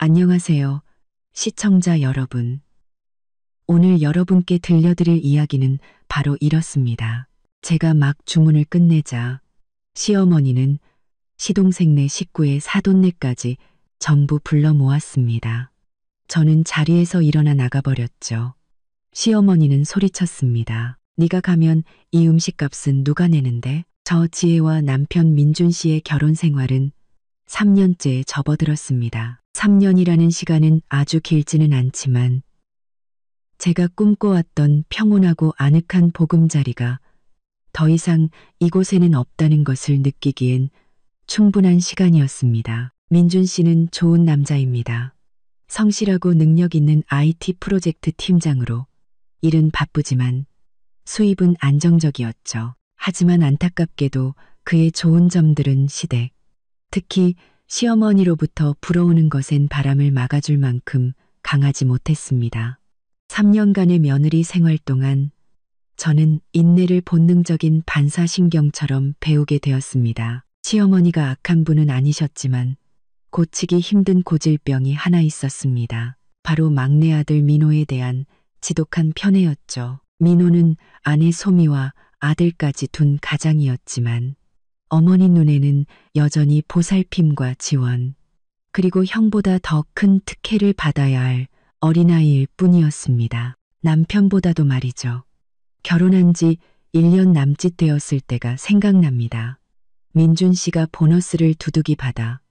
안녕하세요, 시청자 여러분. 오늘 여러분께 들려드릴 이야기는 바로 이렇습니다. 제가 막 주문을 끝내자 시어머니는 시동생네 식구의 사돈네까지 전부 불러 모았습니다. 저는 자리에서 일어나 나가버렸죠. 시어머니는 소리쳤습니다. 네가 가면 이 음식값은 누가 내는데? 저 지혜와 남편 민준 씨의 결혼 생활은 3년째에 접어들었습니다. 3년이라는 시간은 아주 길지는 않지만 제가 꿈꿔왔던 평온하고 아늑한 보금자리가 더 이상 이곳에는 없다는 것을 느끼기엔 충분한 시간이었습니다. 민준 씨는 좋은 남자입니다. 성실하고 능력 있는 IT 프로젝트 팀장으로 일은 바쁘지만 수입은 안정적이었죠. 하지만 안타깝게도 그의 좋은 점들은 시댁, 특히 시어머니로부터 불어오는 것엔 바람을 막아줄 만큼 강하지 못했습니다. 3년간의 며느리 생활 동안 저는 인내를 본능적인 반사신경처럼 배우게 되었습니다. 시어머니가 악한 분은 아니셨지만 고치기 힘든 고질병이 하나 있었습니다. 바로 막내 아들 민호에 대한 지독한 편애였죠. 민호는 아내 소미와 아들까지 둔 가장이었지만 어머니 눈에는 여전히 보살핌과 지원, 그리고 형보다 더 큰 특혜를 받아야 할 어린아이일 뿐이었습니다. 남편보다도 말이죠. 결혼한 지 1년 남짓 되었을 때가 생각납니다. 민준 씨가 보너스를 두둑이 받아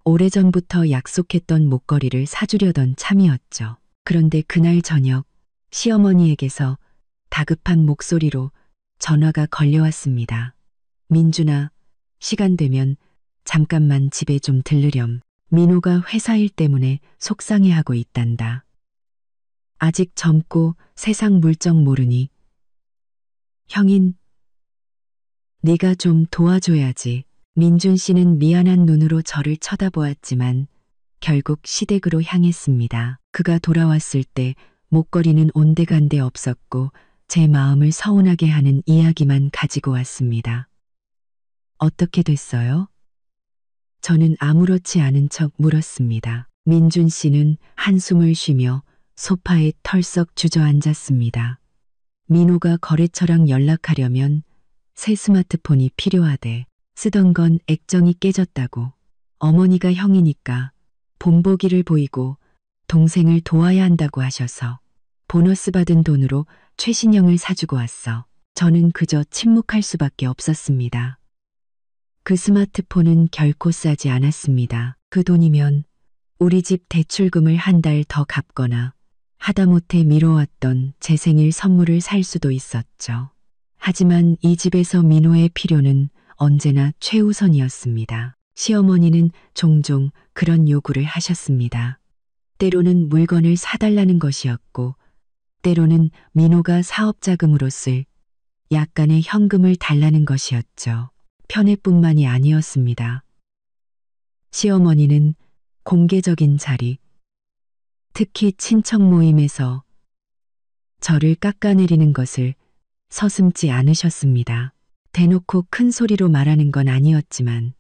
오래전부터 약속했던 목걸이를 사주려던 참이었죠. 그런데 그날 저녁 시어머니에게서 다급한 목소리로 전화가 걸려왔습니다. 민준아, 시간 되면 잠깐만 집에 좀 들르렴. 민호가 회사 일 때문에 속상해하고 있단다. 아직 젊고 세상 물정 모르니 형인 네가 좀 도와줘야지. 민준 씨는 미안한 눈으로 저를 쳐다보았지만 결국 시댁으로 향했습니다. 그가 돌아왔을 때 목걸이는 온데간데 없었고 제 마음을 서운하게 하는 이야기만 가지고 왔습니다. 어떻게 됐어요? 저는 아무렇지 않은 척 물었습니다. 민준 씨는 한숨을 쉬며 소파에 털썩 주저앉았습니다. 민호가 거래처랑 연락하려면 새 스마트폰이 필요하대. 쓰던 건 액정이 깨졌다고. 어머니가 형이니까 본보기를 보이고 동생을 도와야 한다고 하셔서 보너스 받은 돈으로 최신형을 사주고 왔어. 저는 그저 침묵할 수밖에 없었습니다. 그 스마트폰은 결코 싸지 않았습니다. 그 돈이면 우리 집 대출금을 한 달 더 갚거나 하다못해 미뤄왔던 제 생일 선물을 살 수도 있었죠. 하지만 이 집에서 민호의 필요는 언제나 최우선이었습니다. 시어머니는 종종 그런 요구를 하셨습니다. 때로는 물건을 사달라는 것이었고, 때로는 민호가 사업자금으로 쓸 약간의 현금을 달라는 것이었죠. 편애뿐만이 아니었습니다. 시어머니는 공개적인 자리, 특히 친척 모임에서 저를 깎아내리는 것을 서슴지 않으셨습니다. 대놓고 큰 소리로 말하는 건 아니었지만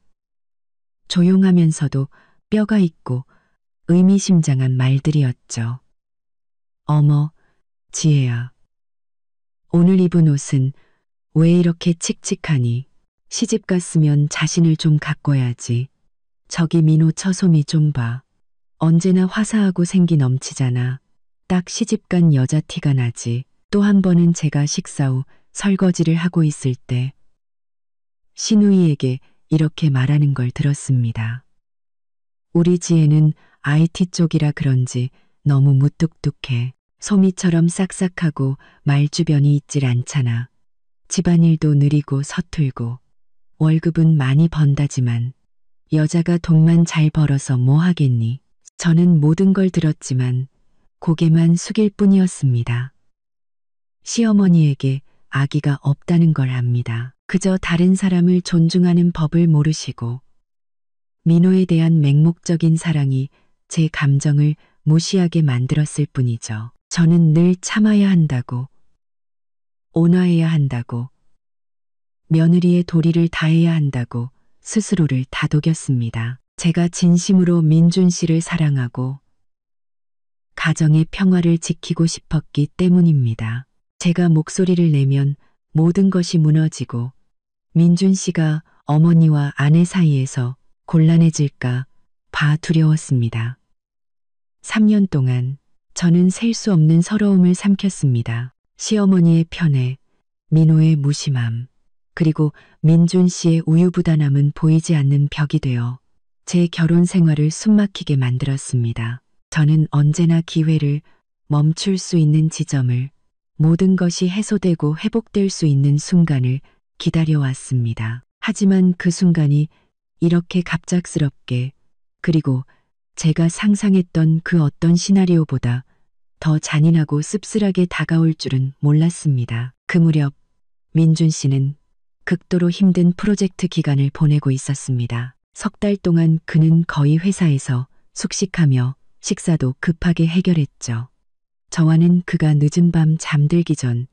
조용하면서도 뼈가 있고 의미심장한 말들이었죠. 어머, 지혜야. 오늘 입은 옷은 왜 이렇게 칙칙하니? 시집 갔으면 자신을 좀 가꿔야지. 저기 민호 처솜이 좀 봐. 언제나 화사하고 생기 넘치잖아. 딱 시집간 여자 티가 나지. 또 한 번은 제가 식사 후 설거지를 하고 있을 때 시누이에게 이렇게 말하는 걸 들었습니다. 우리 지혜는 IT 쪽이라 그런지 너무 무뚝뚝해. 소미처럼 싹싹하고 말주변이 있질 않잖아. 집안일도 느리고 서툴고 월급은 많이 번다지만 여자가 돈만 잘 벌어서 뭐 하겠니? 저는 모든 걸 들었지만 고개만 숙일 뿐이었습니다. 시어머니에게 아기가 없다는 걸 압니다. 그저 다른 사람을 존중하는 법을 모르시고 민호에 대한 맹목적인 사랑이 제 감정을 무시하게 만들었을 뿐이죠. 저는 늘 참아야 한다고, 온화해야 한다고, 며느리의 도리를 다해야 한다고 스스로를 다독였습니다. 제가 진심으로 민준 씨를 사랑하고 가정의 평화를 지키고 싶었기 때문입니다. 제가 목소리를 내면 모든 것이 무너지고 민준 씨가 어머니와 아내 사이에서 곤란해질까 봐 두려웠습니다. 3년 동안 저는 셀 수 없는 서러움을 삼켰습니다. 시어머니의 편애, 민호의 무심함, 그리고 민준 씨의 우유부단함은 보이지 않는 벽이 되어 제 결혼 생활을 숨막히게 만들었습니다. 저는 언제나 기회를 멈출 수 있는 지점을, 모든 것이 해소되고 회복될 수 있는 순간을 기다려왔습니다. 하지만 그 순간이 이렇게 갑작스럽게, 그리고 제가 상상했던 그 어떤 시나리오보다 더 잔인하고 씁쓸하게 다가올 줄은 몰랐습니다. 그 무렵 민준 씨는 극도로 힘든 프로젝트 기간을 보내고 있었습니다. 석 달 동안 그는 거의 회사에서 숙식하며 식사도 급하게 해결했죠. 저와는 그가 늦은 밤 잠들기 전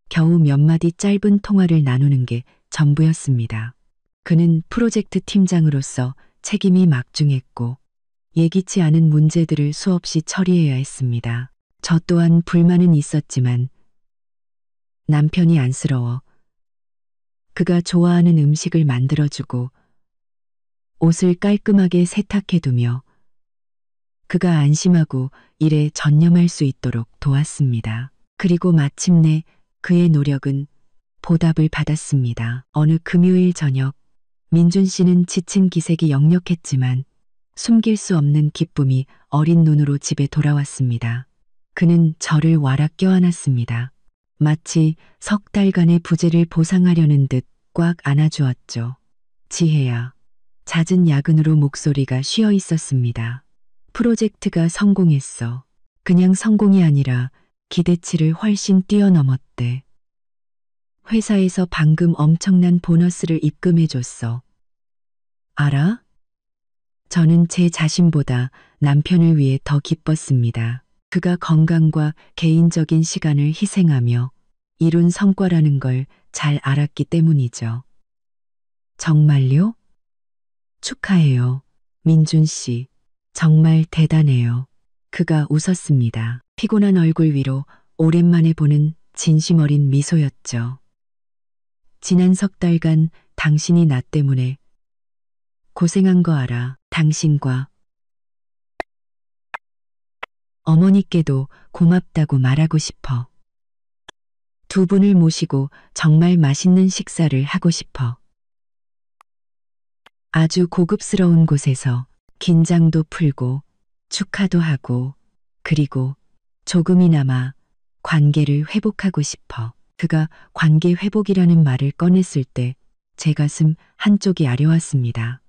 겨우 몇 마디 짧은 통화를 나누는 게 전부였습니다. 그는 프로젝트 팀장으로서 책임이 막중했고 예기치 않은 문제들을 수없이 처리해야 했습니다. 저 또한 불만은 있었지만 남편이 안쓰러워 그가 좋아하는 음식을 만들어주고 옷을 깔끔하게 세탁해두며 그가 안심하고 일에 전념할 수 있도록 도왔습니다. 그리고 마침내 그의 노력은 보답을 받았습니다. 어느 금요일 저녁 민준 씨는 지친 기색이 역력했지만 숨길 수 없는 기쁨이 어린 눈으로 집에 돌아왔습니다. 그는 저를 와락 껴안았습니다. 마치 석 달간의 부재를 보상하려는 듯 꽉 안아주었죠. 지혜야. 잦은 야근으로 목소리가 쉬어 있었습니다. 프로젝트가 성공했어. 그냥 성공이 아니라 기대치를 훨씬 뛰어넘었대. 회사에서 방금 엄청난 보너스를 입금해줬어. 알아? 저는 제 자신보다 남편을 위해 더 기뻤습니다. 그가 건강과 개인적인 시간을 희생하며 이룬 성과라는 걸 잘 알았기 때문이죠. 정말요? 축하해요. 민준 씨. 정말 대단해요. 그가 웃었습니다. 피곤한 얼굴 위로 오랜만에 보는 진심 어린 미소였죠. 지난 석 달간 당신이 나 때문에 고생한 거 알아. 당신과 어머니께도 고맙다고 말하고 싶어. 두 분을 모시고 정말 맛있는 식사를 하고 싶어. 아주 고급스러운 곳에서 긴장도 풀고 축하도 하고 그리고 조금이나마 관계를 회복하고 싶어. 그가 관계 회복이라는 말을 꺼냈을 때 제 가슴 한쪽이 아려왔습니다.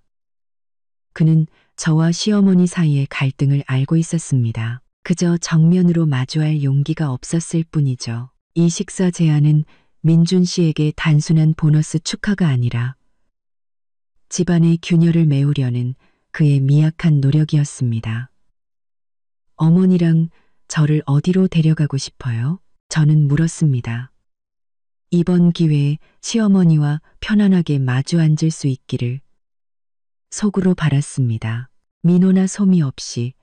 그는 저와 시어머니 사이의 갈등을 알고 있었습니다. 그저 정면으로 마주할 용기가 없었을 뿐이죠. 이 식사 제안은 민준 씨에게 단순한 보너스 축하가 아니라 집안의 균열을 메우려는 그의 미약한 노력이었습니다. 어머니랑 저를 어디로 데려가고 싶어요? 저는 물었습니다. 이번 기회에 시어머니와 편안하게 마주 앉을 수 있기를 속으로 바랐습니다. 민호나 소미 없이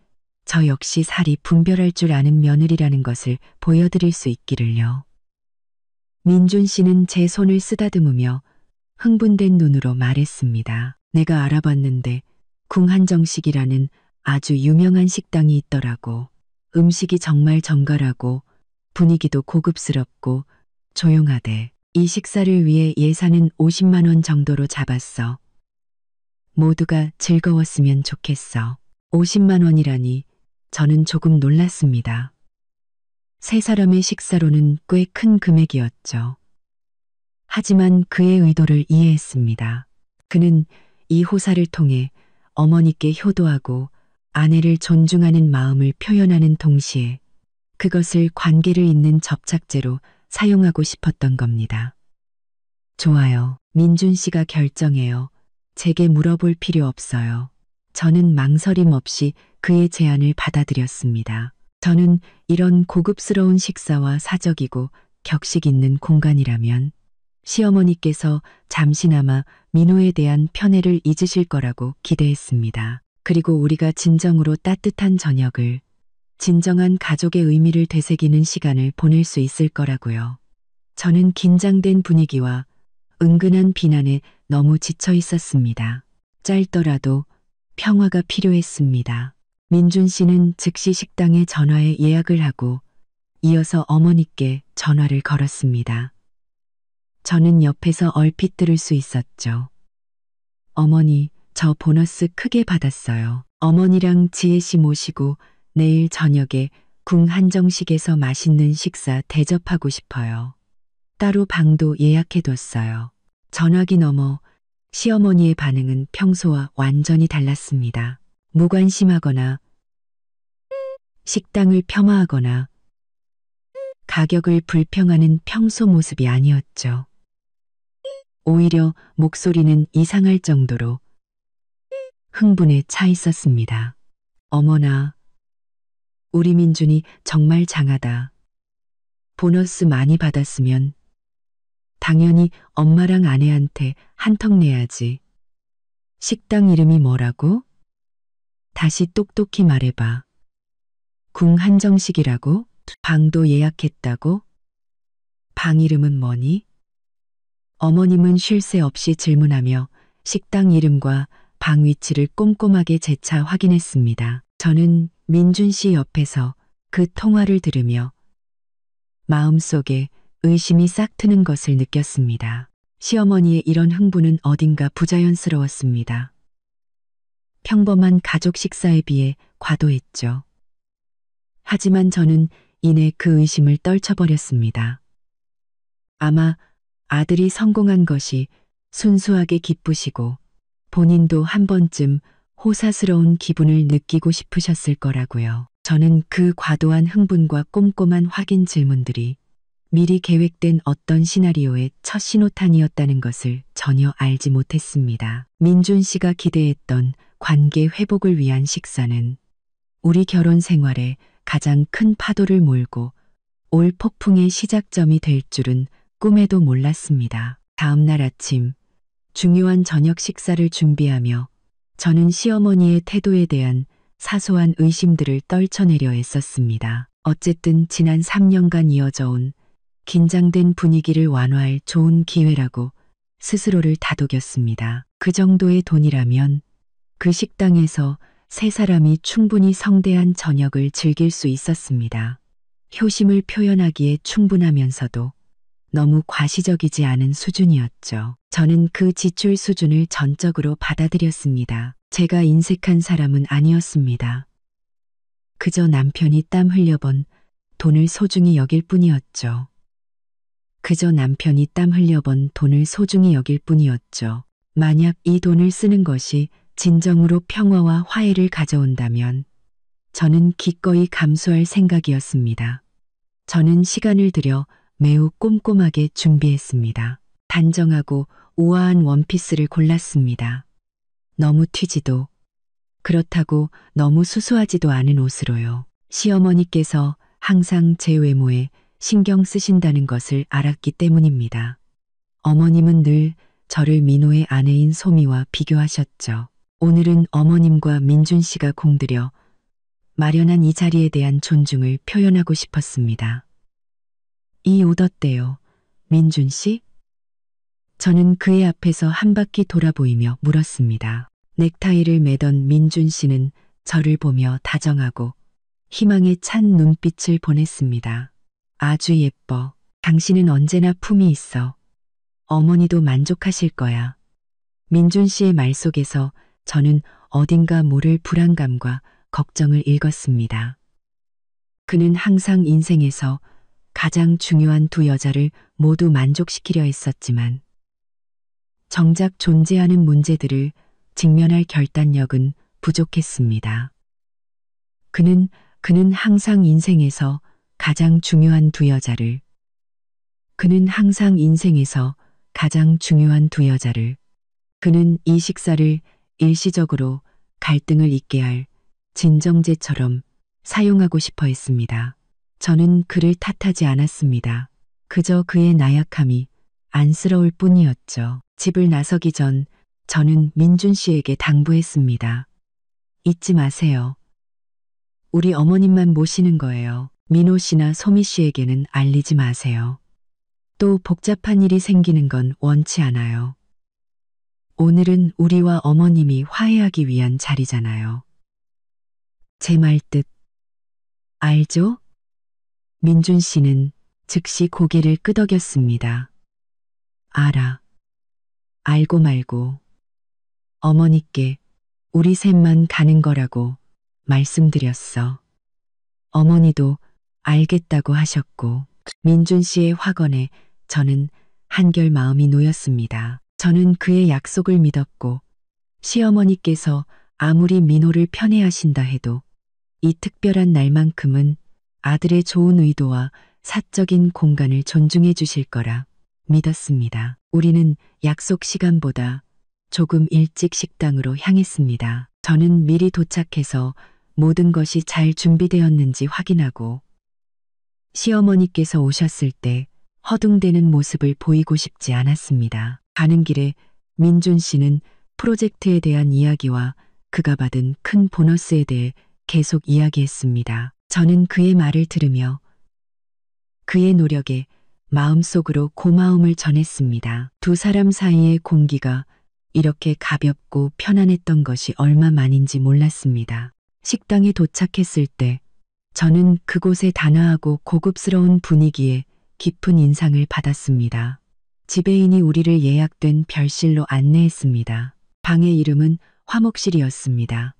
저 역시 살이 분별할 줄 아는 며느리라는 것을 보여드릴 수 있기를요. 민준 씨는 제 손을 쓰다듬으며 흥분된 눈으로 말했습니다. 내가 알아봤는데 궁한정식이라는 아주 유명한 식당이 있더라고. 음식이 정말 정갈하고 분위기도 고급스럽고 조용하대. 이 식사를 위해 예산은 50만 원 정도로 잡았어. 모두가 즐거웠으면 좋겠어. 50만 원이라니 저는 조금 놀랐습니다. 세 사람의 식사로는 꽤 큰 금액이었죠. 하지만 그의 의도를 이해했습니다. 그는 이 호사를 통해 어머니께 효도하고 아내를 존중하는 마음을 표현하는 동시에 그것을 관계를 잇는 접착제로 사용하고 싶었던 겁니다. 좋아요. 민준 씨가 결정해요. 제게 물어볼 필요 없어요. 저는 망설임 없이 그의 제안을 받아들였습니다. 저는 이런 고급스러운 식사와 사적이고 격식 있는 공간이라면 시어머니께서 잠시나마 민호에 대한 편애를 잊으실 거라고 기대했습니다. 그리고 우리가 진정으로 따뜻한 저녁을, 진정한 가족의 의미를 되새기는 시간을 보낼 수 있을 거라고요. 저는 긴장된 분위기와 은근한 비난에 너무 지쳐 있었습니다. 짧더라도 평화가 필요했습니다. 민준 씨는 즉시 식당에 전화해 예약을 하고 이어서 어머니께 전화를 걸었습니다. 저는 옆에서 얼핏 들을 수 있었죠. 어머니, 저 보너스 크게 받았어요. 어머니랑 지혜 씨 모시고 내일 저녁에 궁 한정식에서 맛있는 식사 대접하고 싶어요. 따로 방도 예약해뒀어요. 전화기 너머 시어머니의 반응은 평소와 완전히 달랐습니다. 무관심하거나 식당을 폄하하거나 가격을 불평하는 평소 모습이 아니었죠. 오히려 목소리는 이상할 정도로 흥분에 차 있었습니다. 어머나, 우리 민준이 정말 장하다. 보너스 많이 받았으면 당연히 엄마랑 아내한테 한턱 내야지. 식당 이름이 뭐라고? 다시 똑똑히 말해봐. 궁 한정식이라고? 방도 예약했다고? 방 이름은 뭐니? 어머님은 쉴 새 없이 질문하며 식당 이름과 방 위치를 꼼꼼하게 재차 확인했습니다. 저는 민준 씨 옆에서 그 통화를 들으며 마음속에 의심이 싹 트는 것을 느꼈습니다. 시어머니의 이런 흥분은 어딘가 부자연스러웠습니다. 평범한 가족 식사에 비해 과도했죠. 하지만 저는 이내 그 의심을 떨쳐버렸습니다. 아마 아들이 성공한 것이 순수하게 기쁘시고 본인도 한 번쯤 호사스러운 기분을 느끼고 싶으셨을 거라고요. 저는 그 과도한 흥분과 꼼꼼한 확인 질문들이 미리 계획된 어떤 시나리오의 첫 신호탄이었다는 것을 전혀 알지 못했습니다. 민준 씨가 기대했던 관계 회복을 위한 식사는 우리 결혼 생활에 가장 큰 파도를 몰고 올 폭풍의 시작점이 될 줄은 꿈에도 몰랐습니다. 다음 날 아침 중요한 저녁 식사를 준비하며 저는 시어머니의 태도에 대한 사소한 의심들을 떨쳐내려 애썼습니다. 어쨌든 지난 3년간 이어져 온 긴장된 분위기를 완화할 좋은 기회라고 스스로를 다독였습니다. 그 정도의 돈이라면 그 식당에서 세 사람이 충분히 성대한 저녁을 즐길 수 있었습니다. 효심을 표현하기에 충분하면서도 너무 과시적이지 않은 수준이었죠. 저는 그 지출 수준을 전적으로 받아들였습니다. 제가 인색한 사람은 아니었습니다. 그저 남편이 땀 흘려번 돈을 소중히 여길 뿐이었죠. 그저 남편이 땀 흘려번 돈을 소중히 여길 뿐이었죠. 만약 이 돈을 쓰는 것이 진정으로 평화와 화해를 가져온다면 저는 기꺼이 감수할 생각이었습니다. 저는 시간을 들여 매우 꼼꼼하게 준비했습니다. 단정하고 우아한 원피스를 골랐습니다. 너무 튀지도 그렇다고 너무 수수하지도 않은 옷으로요. 시어머니께서 항상 제 외모에 신경 쓰신다는 것을 알았기 때문입니다. 어머님은 늘 저를 민호의 아내인 소미와 비교하셨죠. 오늘은 어머님과 민준 씨가 공들여 마련한 이 자리에 대한 존중을 표현하고 싶었습니다. 이 옷 어때요, 민준 씨? 저는 그의 앞에서 한 바퀴 돌아보이며 물었습니다. 넥타이를 매던 민준 씨는 저를 보며 다정하고 희망에 찬 눈빛을 보냈습니다. 아주 예뻐. 당신은 언제나 품이 있어. 어머니도 만족하실 거야. 민준 씨의 말 속에서 저는 어딘가 모를 불안감과 걱정을 읽었습니다. 그는 항상 인생에서 가장 중요한 두 여자를 모두 만족시키려 했었지만 정작 존재하는 문제들을 직면할 결단력은 부족했습니다. 그는 항상 인생에서 가장 중요한 두 여자를 그는 이 식사를 일시적으로 갈등을 잊게 할 진정제처럼 사용하고 싶어 했습니다. 저는 그를 탓하지 않았습니다. 그저 그의 나약함이 안쓰러울 뿐이었죠. 집을 나서기 전 저는 민준 씨에게 당부했습니다. 잊지 마세요. 우리 어머님만 모시는 거예요. 민호 씨나 소미 씨에게는 알리지 마세요. 또 복잡한 일이 생기는 건 원치 않아요. 오늘은 우리와 어머님이 화해하기 위한 자리잖아요. 제 말 뜻 알죠? 민준 씨는 즉시 고개를 끄덕였습니다. 알아. 알고 말고. 어머니께 우리 셋만 가는 거라고 말씀드렸어. 어머니도 알겠다고 하셨고, 민준 씨의 확언에 저는 한결 마음이 놓였습니다. 저는 그의 약속을 믿었고, 시어머니께서 아무리 민호를 편애하신다 해도 이 특별한 날만큼은 아들의 좋은 의도와 사적인 공간을 존중해 주실 거라 믿었습니다. 우리는 약속 시간보다 조금 일찍 식당으로 향했습니다. 저는 미리 도착해서 모든 것이 잘 준비되었는지 확인하고, 시어머니께서 오셨을 때 허둥대는 모습을 보이고 싶지 않았습니다. 가는 길에 민준 씨는 프로젝트에 대한 이야기와 그가 받은 큰 보너스에 대해 계속 이야기했습니다. 저는 그의 말을 들으며 그의 노력에 마음속으로 고마움을 전했습니다. 두 사람 사이의 공기가 이렇게 가볍고 편안했던 것이 얼마 만인지 몰랐습니다. 식당에 도착했을 때 저는 그곳의 단아하고 고급스러운 분위기에 깊은 인상을 받았습니다. 지배인이 우리를 예약된 별실로 안내했습니다. 방의 이름은 화목실이었습니다.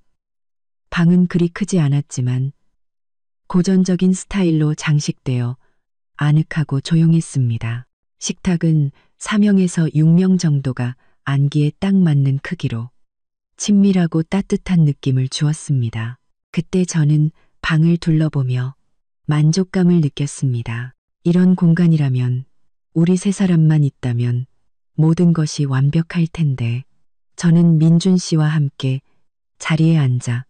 방은 그리 크지 않았지만 고전적인 스타일로 장식되어 아늑하고 조용했습니다. 식탁은 4명에서 6명 정도가 앉기에 딱 맞는 크기로 친밀하고 따뜻한 느낌을 주었습니다. 그때 저는 방을 둘러보며 만족감을 느꼈습니다. 이런 공간이라면, 우리 세 사람만 있다면 모든 것이 완벽할 텐데. 저는 민준 씨와 함께 자리에 앉아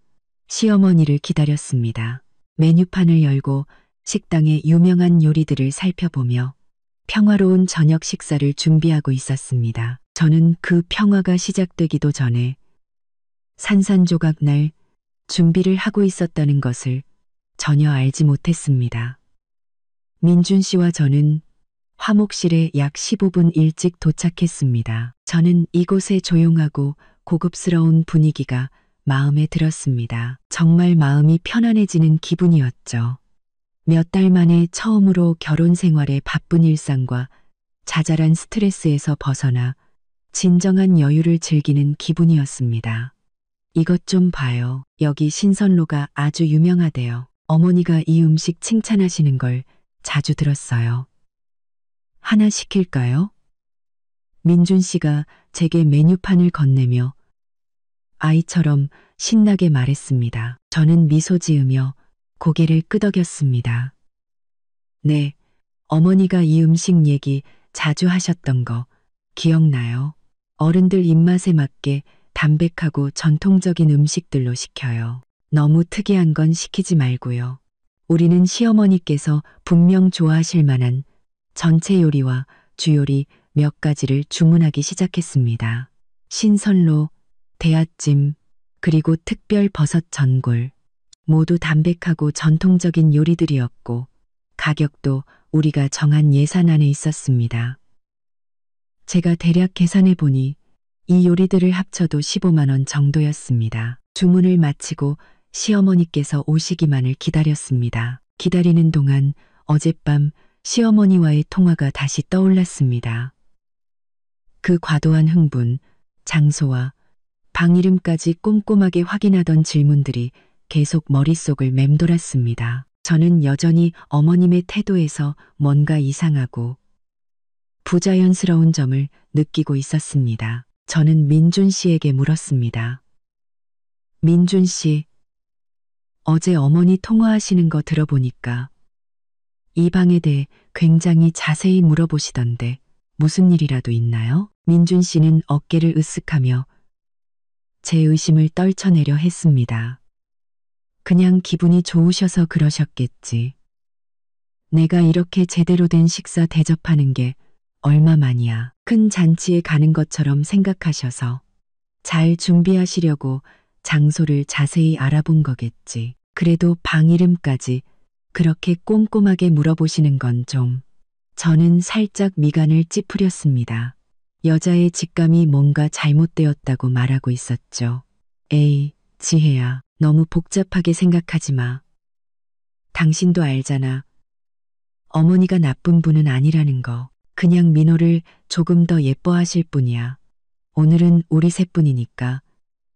시어머니를 기다렸습니다. 메뉴판을 열고 식당의 유명한 요리들을 살펴보며 평화로운 저녁 식사를 준비하고 있었습니다. 저는 그 평화가 시작되기도 전에 산산조각 날 준비를 하고 있었다는 것을 전혀 알지 못했습니다. 민준 씨와 저는 화목실에 약 15분 일찍 도착했습니다. 저는 이곳의 조용하고 고급스러운 분위기가 마음에 들었습니다. 정말 마음이 편안해지는 기분이었죠. 몇 달 만에 처음으로 결혼 생활의 바쁜 일상과 자잘한 스트레스에서 벗어나 진정한 여유를 즐기는 기분이었습니다. 이것 좀 봐요. 여기 신선로가 아주 유명하대요. 어머니가 이 음식 칭찬하시는 걸 자주 들었어요. 하나 시킬까요? 민준 씨가 제게 메뉴판을 건네며 아이처럼 신나게 말했습니다. 저는 미소 지으며 고개를 끄덕였습니다. 네, 어머니가 이 음식 얘기 자주 하셨던 거 기억나요? 어른들 입맛에 맞게 담백하고 전통적인 음식들로 시켜요. 너무 특이한 건 시키지 말고요. 우리는 시어머니께서 분명 좋아하실 만한 전체 요리와 주요리 몇 가지를 주문하기 시작했습니다. 신선로, 대하찜, 그리고 특별 버섯 전골. 모두 담백하고 전통적인 요리들이었고 가격도 우리가 정한 예산 안에 있었습니다. 제가 대략 계산해 보니 이 요리들을 합쳐도 15만 원 정도였습니다. 주문을 마치고 시어머니께서 오시기만을 기다렸습니다. 기다리는 동안 어젯밤 시어머니와의 통화가 다시 떠올랐습니다. 그 과도한 흥분, 장소와 방 이름까지 꼼꼼하게 확인하던 질문들이 계속 머릿속을 맴돌았습니다. 저는 여전히 어머님의 태도에서 뭔가 이상하고 부자연스러운 점을 느끼고 있었습니다. 저는 민준 씨에게 물었습니다. 민준 씨, 어제 어머니 통화하시는 거 들어보니까 이 방에 대해 굉장히 자세히 물어보시던데 무슨 일이라도 있나요? 민준 씨는 어깨를 으쓱하며 제 의심을 떨쳐내려 했습니다. 그냥 기분이 좋으셔서 그러셨겠지. 내가 이렇게 제대로 된 식사 대접하는 게 얼마만이야. 큰 잔치에 가는 것처럼 생각하셔서 잘 준비하시려고 장소를 자세히 알아본 거겠지. 그래도 방 이름까지 그렇게 꼼꼼하게 물어보시는 건 좀. 저는 살짝 미간을 찌푸렸습니다. 여자의 직감이 뭔가 잘못되었다고 말하고 있었죠. 에이, 지혜야, 너무 복잡하게 생각하지 마. 당신도 알잖아. 어머니가 나쁜 분은 아니라는 거. 그냥 민호를 조금 더 예뻐하실 뿐이야. 오늘은 우리 셋뿐이니까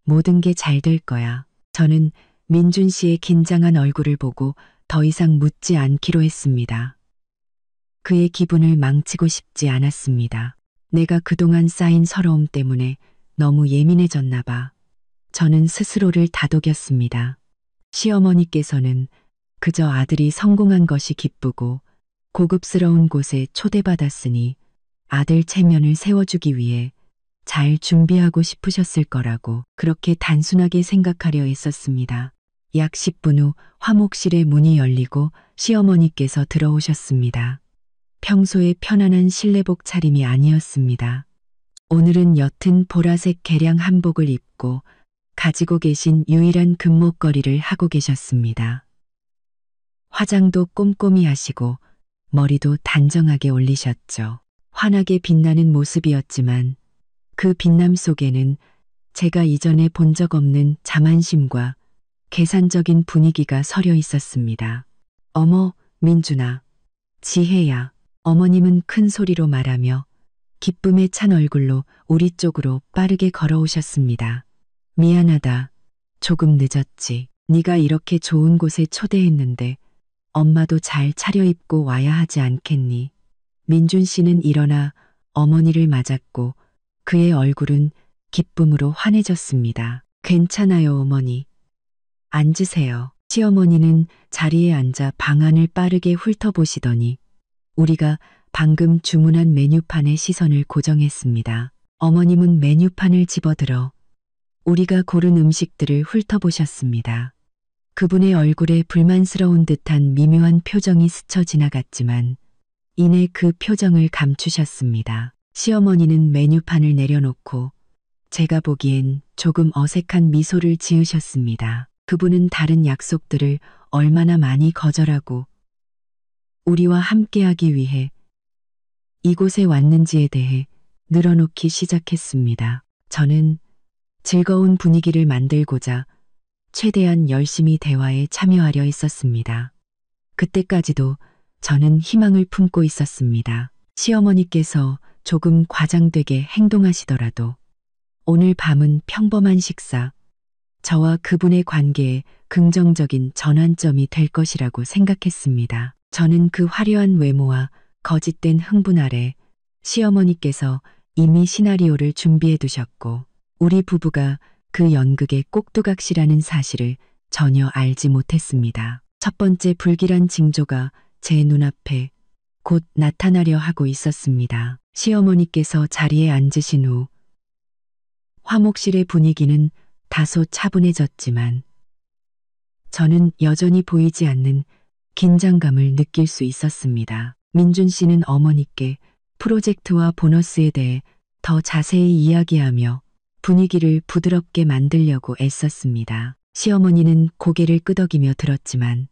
모든 게 잘 될 거야. 저는 민준 씨의 긴장한 얼굴을 보고 더 이상 묻지 않기로 했습니다. 그의 기분을 망치고 싶지 않았습니다. 내가 그동안 쌓인 서러움 때문에 너무 예민해졌나 봐. 저는 스스로를 다독였습니다. 시어머니께서는 그저 아들이 성공한 것이 기쁘고 고급스러운 곳에 초대받았으니 아들 체면을 세워주기 위해 잘 준비하고 싶으셨을 거라고 그렇게 단순하게 생각하려 했었습니다. 약 10분 후 화목실의 문이 열리고 시어머니께서 들어오셨습니다. 평소의 편안한 실내복 차림이 아니었습니다. 오늘은 옅은 보라색 개량 한복을 입고 가지고 계신 유일한 금목걸이를 하고 계셨습니다. 화장도 꼼꼼히 하시고 머리도 단정하게 올리셨죠. 환하게 빛나는 모습이었지만 그 빛남 속에는 제가 이전에 본 적 없는 자만심과 계산적인 분위기가 서려 있었습니다. 어머, 민준아, 지혜야. 어머님은 큰 소리로 말하며 기쁨에 찬 얼굴로 우리 쪽으로 빠르게 걸어오셨습니다. 미안하다. 조금 늦었지. 네가 이렇게 좋은 곳에 초대했는데 엄마도 잘 차려입고 와야 하지 않겠니? 민준 씨는 일어나 어머니를 맞았고 그의 얼굴은 기쁨으로 환해졌습니다. 괜찮아요, 어머니. 앉으세요. 시어머니는 자리에 앉아 방안을 빠르게 훑어보시더니 우리가 방금 주문한 메뉴판에 시선을 고정했습니다. 어머님은 메뉴판을 집어들어 우리가 고른 음식들을 훑어보셨습니다. 그분의 얼굴에 불만스러운 듯한 미묘한 표정이 스쳐 지나갔지만 이내 그 표정을 감추셨습니다. 시어머니는 메뉴판을 내려놓고 제가 보기엔 조금 어색한 미소를 지으셨습니다. 그분은 다른 약속들을 얼마나 많이 거절하고 우리와 함께하기 위해 이곳에 왔는지에 대해 늘어놓기 시작했습니다. 저는 즐거운 분위기를 만들고자 최대한 열심히 대화에 참여하려 했었습니다. 그때까지도 저는 희망을 품고 있었습니다. 시어머니께서 조금 과장되게 행동하시더라도 오늘 밤은 평범한 식사, 저와 그분의 관계에 긍정적인 전환점이 될 것이라고 생각했습니다. 저는 그 화려한 외모와 거짓된 흥분 아래 시어머니께서 이미 시나리오를 준비해 두셨고 우리 부부가 그 연극의 꼭두각시라는 사실을 전혀 알지 못했습니다. 첫 번째 불길한 징조가 제 눈앞에 곧 나타나려 하고 있었습니다. 시어머니께서 자리에 앉으신 후 화목실의 분위기는 다소 차분해졌지만 저는 여전히 보이지 않는 긴장감을 느낄 수 있었습니다. 민준 씨는 어머니께 프로젝트와 보너스에 대해 더 자세히 이야기하며 분위기를 부드럽게 만들려고 애썼습니다. 시어머니는 고개를 끄덕이며 들었지만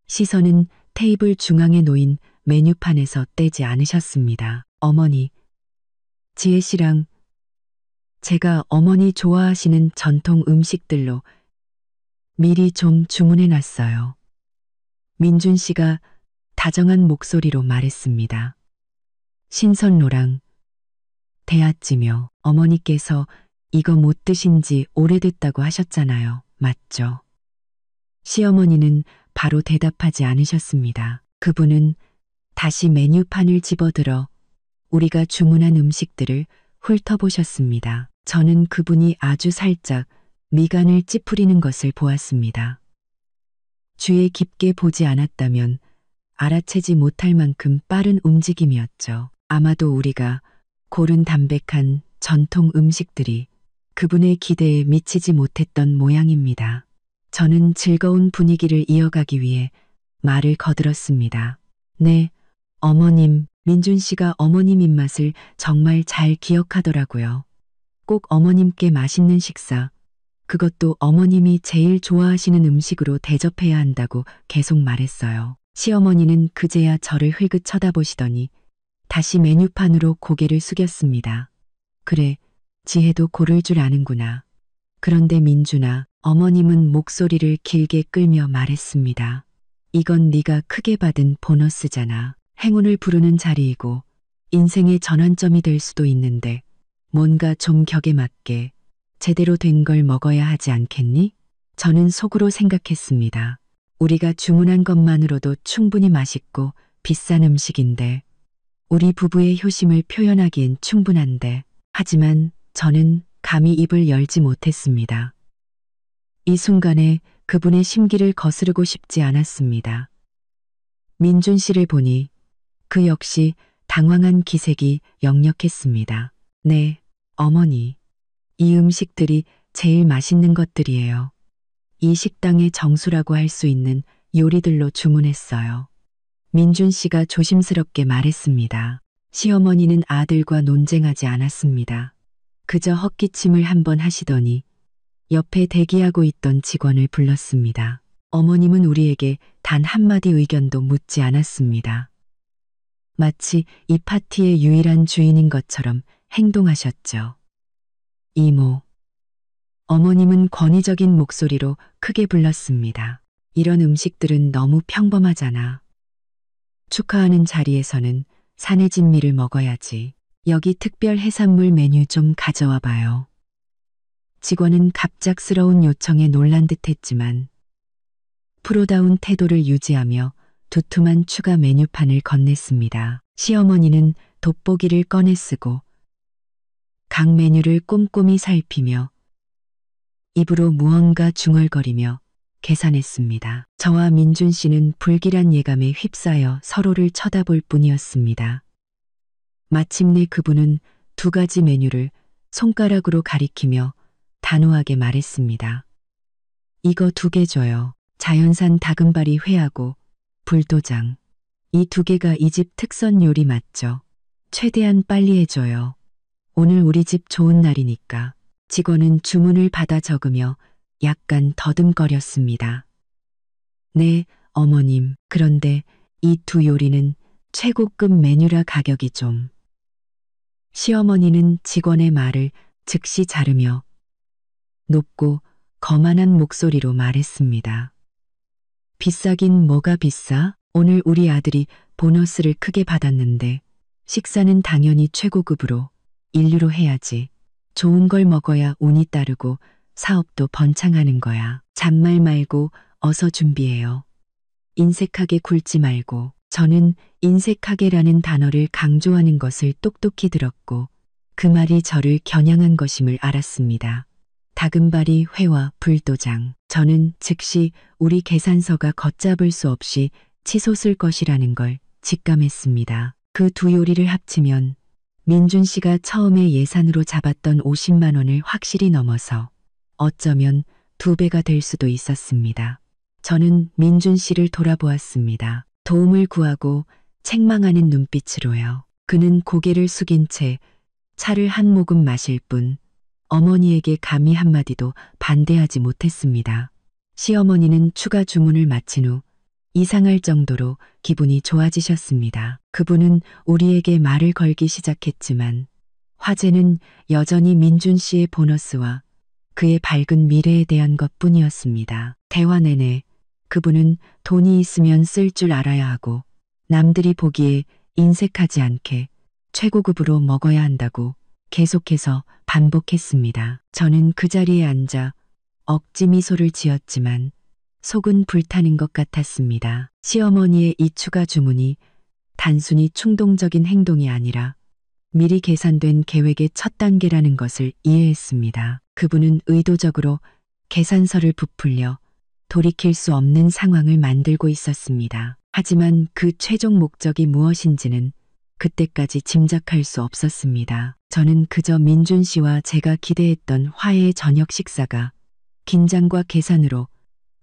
시선은 테이블 중앙에 놓인 메뉴판에서 떼지 않으셨습니다. 어머니, 지혜 씨랑 제가 어머니 좋아하시는 전통 음식들로 미리 좀 주문해 놨어요. 민준 씨가 다정한 목소리로 말했습니다. 신선로랑 대하찌며 어머니께서 이거 못 드신 지 오래됐다고 하셨잖아요. 맞죠? 시어머니는 바로 대답하지 않으셨습니다. 그분은 다시 메뉴판을 집어들어 우리가 주문한 음식들을 훑어보셨습니다. 저는 그분이 아주 살짝 미간을 찌푸리는 것을 보았습니다. 주의 깊게 보지 않았다면 알아채지 못할 만큼 빠른 움직임이었죠. 아마도 우리가 고른 담백한 전통 음식들이 그분의 기대에 미치지 못했던 모양입니다. 저는 즐거운 분위기를 이어가기 위해 말을 거들었습니다. 네, 어머님, 민준 씨가 어머님 입맛을 정말 잘 기억하더라고요. 꼭 어머님께 맛있는 식사, 그것도 어머님이 제일 좋아하시는 음식으로 대접해야 한다고 계속 말했어요. 시어머니는 그제야 저를 흘긋 쳐다보시더니 다시 메뉴판으로 고개를 숙였습니다. 그래, 지혜도 고를 줄 아는구나. 그런데 민준아, 어머님은 목소리를 길게 끌며 말했습니다. 이건 네가 크게 받은 보너스잖아. 행운을 부르는 자리이고 인생의 전환점이 될 수도 있는데 뭔가 좀 격에 맞게 제대로 된 걸 먹어야 하지 않겠니? 저는 속으로 생각했습니다. 우리가 주문한 것만으로도 충분히 맛있고 비싼 음식인데 우리 부부의 효심을 표현하기엔 충분한데 하지만 저는 감히 입을 열지 못했습니다. 이 순간에 그분의 심기를 거스르고 싶지 않았습니다. 민준 씨를 보니 그 역시 당황한 기색이 역력했습니다. 네, 어머니. 이 음식들이 제일 맛있는 것들이에요. 이 식당의 정수라고 할 수 있는 요리들로 주문했어요. 민준 씨가 조심스럽게 말했습니다. 시어머니는 아들과 논쟁하지 않았습니다. 그저 헛기침을 한번 하시더니 옆에 대기하고 있던 직원을 불렀습니다. 어머님은 우리에게 단 한마디 의견도 묻지 않았습니다. 마치 이 파티의 유일한 주인인 것처럼 행동하셨죠. 이모. 어머님은 권위적인 목소리로 크게 불렀습니다. 이런 음식들은 너무 평범하잖아. 축하하는 자리에서는 산의 진미를 먹어야지. 여기 특별 해산물 메뉴 좀 가져와 봐요. 직원은 갑작스러운 요청에 놀란 듯 했지만 프로다운 태도를 유지하며 두툼한 추가 메뉴판을 건넸습니다. 시어머니는 돋보기를 꺼내 쓰고 각 메뉴를 꼼꼼히 살피며 입으로 무언가 중얼거리며 계산했습니다. 저와 민준 씨는 불길한 예감에 휩싸여 서로를 쳐다볼 뿐이었습니다. 마침내 그분은 두 가지 메뉴를 손가락으로 가리키며 단호하게 말했습니다. 이거 2개 줘요. 자연산 다금바리 회하고 불도장. 이 2개가 이 집 특선 요리 맞죠? 최대한 빨리 해줘요. 오늘 우리 집 좋은 날이니까. 직원은 주문을 받아 적으며 약간 더듬거렸습니다. 네, 어머님. 그런데 이 2 요리는 최고급 메뉴라 가격이 좀. 시어머니는 직원의 말을 즉시 자르며 높고 거만한 목소리로 말했습니다. 비싸긴 뭐가 비싸? 오늘 우리 아들이 보너스를 크게 받았는데 식사는 당연히 최고급으로 인류로 해야지. 좋은 걸 먹어야 운이 따르고 사업도 번창하는 거야. 잔말 말고 어서 준비해요. 인색하게 굴지 말고. 저는 인색하게라는 단어를 강조하는 것을 똑똑히 들었고 그 말이 저를 겨냥한 것임을 알았습니다. 다금바리 회와 불도장. 저는 즉시 우리 계산서가 걷잡을 수 없이 치솟을 것이라는 걸 직감했습니다. 그 2 요리를 합치면 민준 씨가 처음에 예산으로 잡았던 50만 원을 확실히 넘어서 어쩌면 2배가 될 수도 있었습니다. 저는 민준 씨를 돌아보았습니다. 도움을 구하고 책망하는 눈빛으로요. 그는 고개를 숙인 채 차를 한 모금 마실 뿐 어머니에게 감히 한마디도 반대하지 못했습니다. 시어머니는 추가 주문을 마친 후 이상할 정도로 기분이 좋아지셨습니다. 그분은 우리에게 말을 걸기 시작했지만 화제는 여전히 민준 씨의 보너스와 그의 밝은 미래에 대한 것뿐이었습니다. 대화 내내 그분은 돈이 있으면 쓸 줄 알아야 하고 남들이 보기에 인색하지 않게 최고급으로 먹어야 한다고 계속해서 반복했습니다. 저는 그 자리에 앉아 억지 미소를 지었지만 속은 불타는 것 같았습니다. 시어머니의 이 추가 주문이 단순히 충동적인 행동이 아니라 미리 계산된 계획의 첫 단계라는 것을 이해했습니다. 그분은 의도적으로 계산서를 부풀려 돌이킬 수 없는 상황을 만들고 있었습니다. 하지만 그 최종 목적이 무엇인지는 그때까지 짐작할 수 없었습니다. 저는 그저 민준 씨와 제가 기대했던 화해의 저녁 식사가 긴장과 계산으로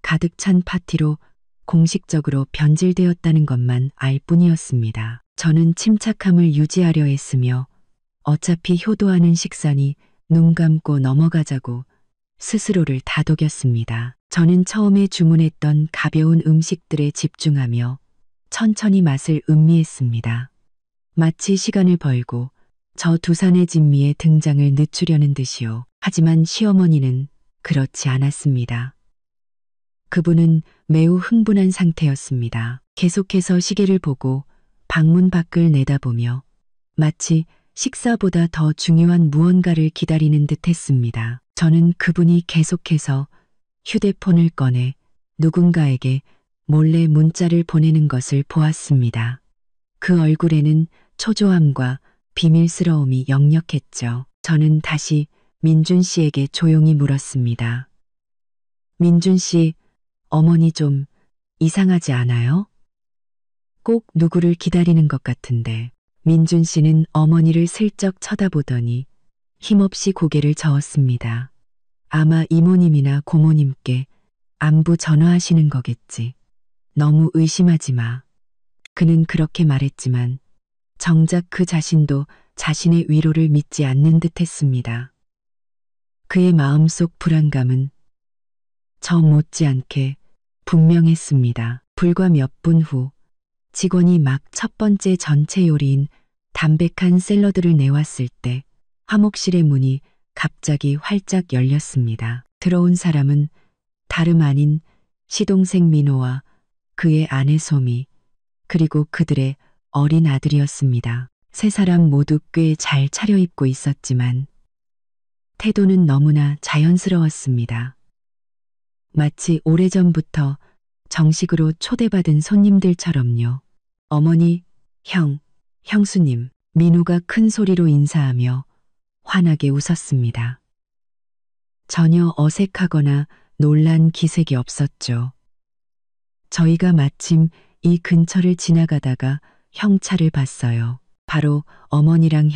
가득 찬 파티로 공식적으로 변질되었다는 것만 알 뿐이었습니다. 저는 침착함을 유지하려 했으며 어차피 효도하는 식사니 눈 감고 넘어가자고 스스로를 다독였습니다. 저는 처음에 주문했던 가벼운 음식들에 집중하며 천천히 맛을 음미했습니다. 마치 시간을 벌고 저 두산의 진미의 등장을 늦추려는 듯이요. 하지만 시어머니는 그렇지 않았습니다. 그분은 매우 흥분한 상태였습니다. 계속해서 시계를 보고 방문 밖을 내다보며 마치 식사보다 더 중요한 무언가를 기다리는 듯 했습니다. 저는 그분이 계속해서 휴대폰을 꺼내 누군가에게 몰래 문자를 보내는 것을 보았습니다. 그 얼굴에는 초조함과 비밀스러움이 역력했죠. 저는 다시 민준 씨에게 조용히 물었습니다. 민준 씨, 어머니 좀 이상하지 않아요? 꼭 누구를 기다리는 것 같은데. 민준 씨는 어머니를 슬쩍 쳐다보더니 힘없이 고개를 저었습니다. 아마 이모님이나 고모님께 안부 전화하시는 거겠지. 너무 의심하지 마. 그는 그렇게 말했지만 정작 그 자신도 자신의 위로를 믿지 않는 듯 했습니다. 그의 마음속 불안감은 저 못지않게 분명했습니다. 불과 몇 분 후 직원이 막 첫 번째 전체 요리인 담백한 샐러드를 내왔을 때 화목실의 문이 갑자기 활짝 열렸습니다. 들어온 사람은 다름 아닌 시동생 민호와 그의 아내 소미, 그리고 그들의 어린 아들이었습니다. 세 사람 모두 꽤 잘 차려입고 있었지만 태도는 너무나 자연스러웠습니다. 마치 오래전부터 정식으로 초대받은 손님들처럼요. 어머니, 형수님, 민호가 큰 소리로 인사하며 환하게 웃었습니다. 전혀 어색하거나 놀란 기색이 없었죠. 저희가 마침 이 근처를 지나가다가 형 차를 봤어요. 바로 어머니랑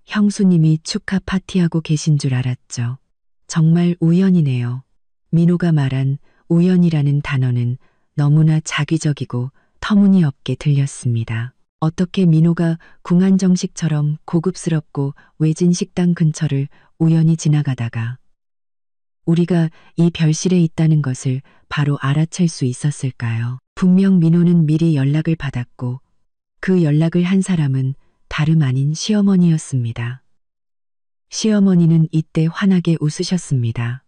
형수님이 축하 파티하고 계신 줄 알았죠. 정말 우연이네요. 민호가 말한 우연이라는 단어는 너무나 자기적이고 터무니없게 들렸습니다. 어떻게 민호가 궁한정식처럼 고급스럽고 외진 식당 근처를 우연히 지나가다가 우리가 이 별실에 있다는 것을 바로 알아챌 수 있었을까요? 분명 민호는 미리 연락을 받았고 그 연락을 한 사람은 다름 아닌 시어머니였습니다. 시어머니는 이때 환하게 웃으셨습니다.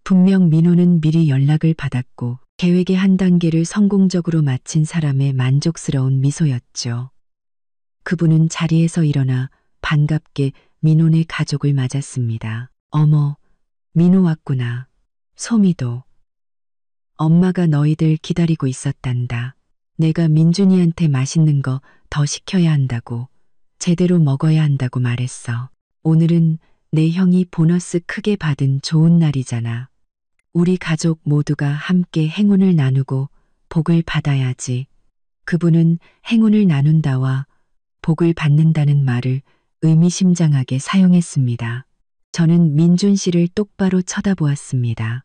분명 민호는 미리 연락을 받았고 계획의 한 단계를 성공적으로 마친 사람의 만족스러운 미소였죠. 그분은 자리에서 일어나 반갑게 민호네 가족을 맞았습니다. 어머, 민호 왔구나. 소미도. 엄마가 너희들 기다리고 있었단다. 내가 민준이한테 맛있는 거 더 시켜야 한다고, 제대로 먹어야 한다고 말했어. 오늘은 내 형이 보너스 크게 받은 좋은 날이잖아. 우리 가족 모두가 함께 행운을 나누고 복을 받아야지. 그분은 행운을 나눈다와 복을 받는다는 말을 의미심장하게 사용했습니다. 저는 민준 씨를 똑바로 쳐다보았습니다.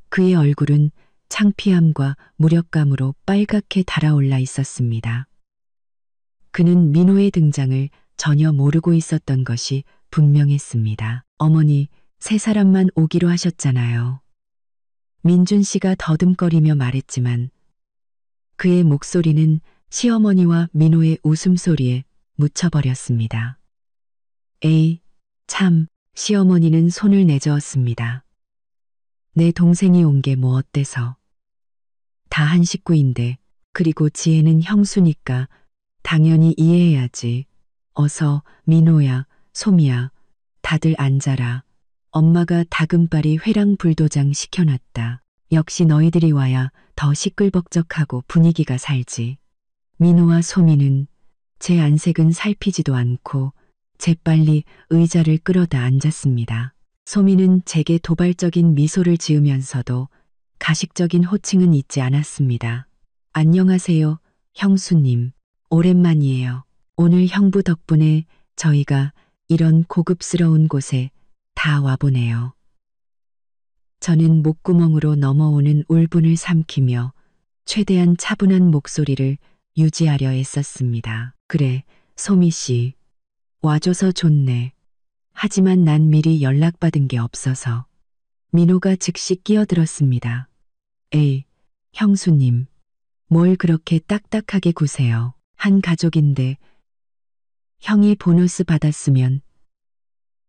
그의 얼굴은 창피함과 무력감으로 빨갛게 달아올라 있었습니다. 그는 민호의 등장을 전혀 모르고 있었던 것이 분명했습니다. 어머니, 세 사람만 오기로 하셨잖아요. 민준 씨가 더듬거리며 말했지만 그의 목소리는 시어머니와 민호의 웃음소리에 묻혀버렸습니다. 에이, 참, 시어머니는 손을 내저었습니다. 내 동생이 온 게 뭐 어때서? 다 한 식구인데, 그리고 지혜는 형수니까 당연히 이해해야지. 어서 민호야, 소미야, 다들 앉아라. 엄마가 다금바리 회랑 불도장 시켜놨다. 역시 너희들이 와야 더 시끌벅적하고 분위기가 살지. 민호와 소미는 제 안색은 살피지도 않고 재빨리 의자를 끌어다 앉았습니다. 소미는 제게 도발적인 미소를 지으면서도 가식적인 호칭은 잊지 않았습니다. 안녕하세요, 형수님. 오랜만이에요. 오늘 형부 덕분에 저희가 이런 고급스러운 곳에 다 와보네요. 저는 목구멍으로 넘어오는 울분을 삼키며 최대한 차분한 목소리를 유지하려 애썼습니다. 그래, 소미 씨. 와줘서 좋네. 하지만 난 미리 연락받은 게 없어서. 민호가 즉시 끼어들었습니다. 에이, 형수님. 뭘 그렇게 딱딱하게 구세요. 한 가족인데 형이 보너스 받았으면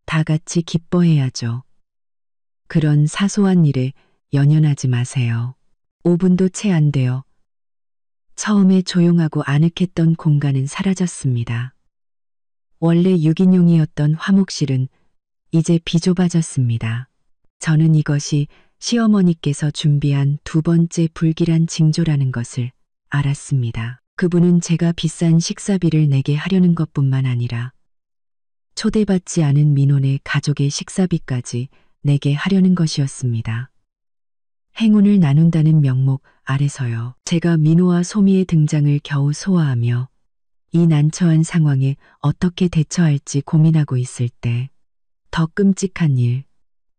다 같이 기뻐해야죠. 그런 사소한 일에 연연하지 마세요. 5분도 채 안 돼요. 처음에 조용하고 아늑했던 공간은 사라졌습니다. 원래 6인용이었던 화목실은 이제 비좁아졌습니다. 저는 이것이 시어머니께서 준비한 두 번째 불길한 징조라는 것을 알았습니다. 그분은 제가 비싼 식사비를 내게 하려는 것뿐만 아니라 초대받지 않은 민혼의 가족의 식사비까지 내게 하려는 것이었습니다. 행운을 나눈다는 명목 아래서요. 제가 민호와 소미의 등장을 겨우 소화하며 이 난처한 상황에 어떻게 대처할지 고민하고 있을 때 더 끔찍한 일,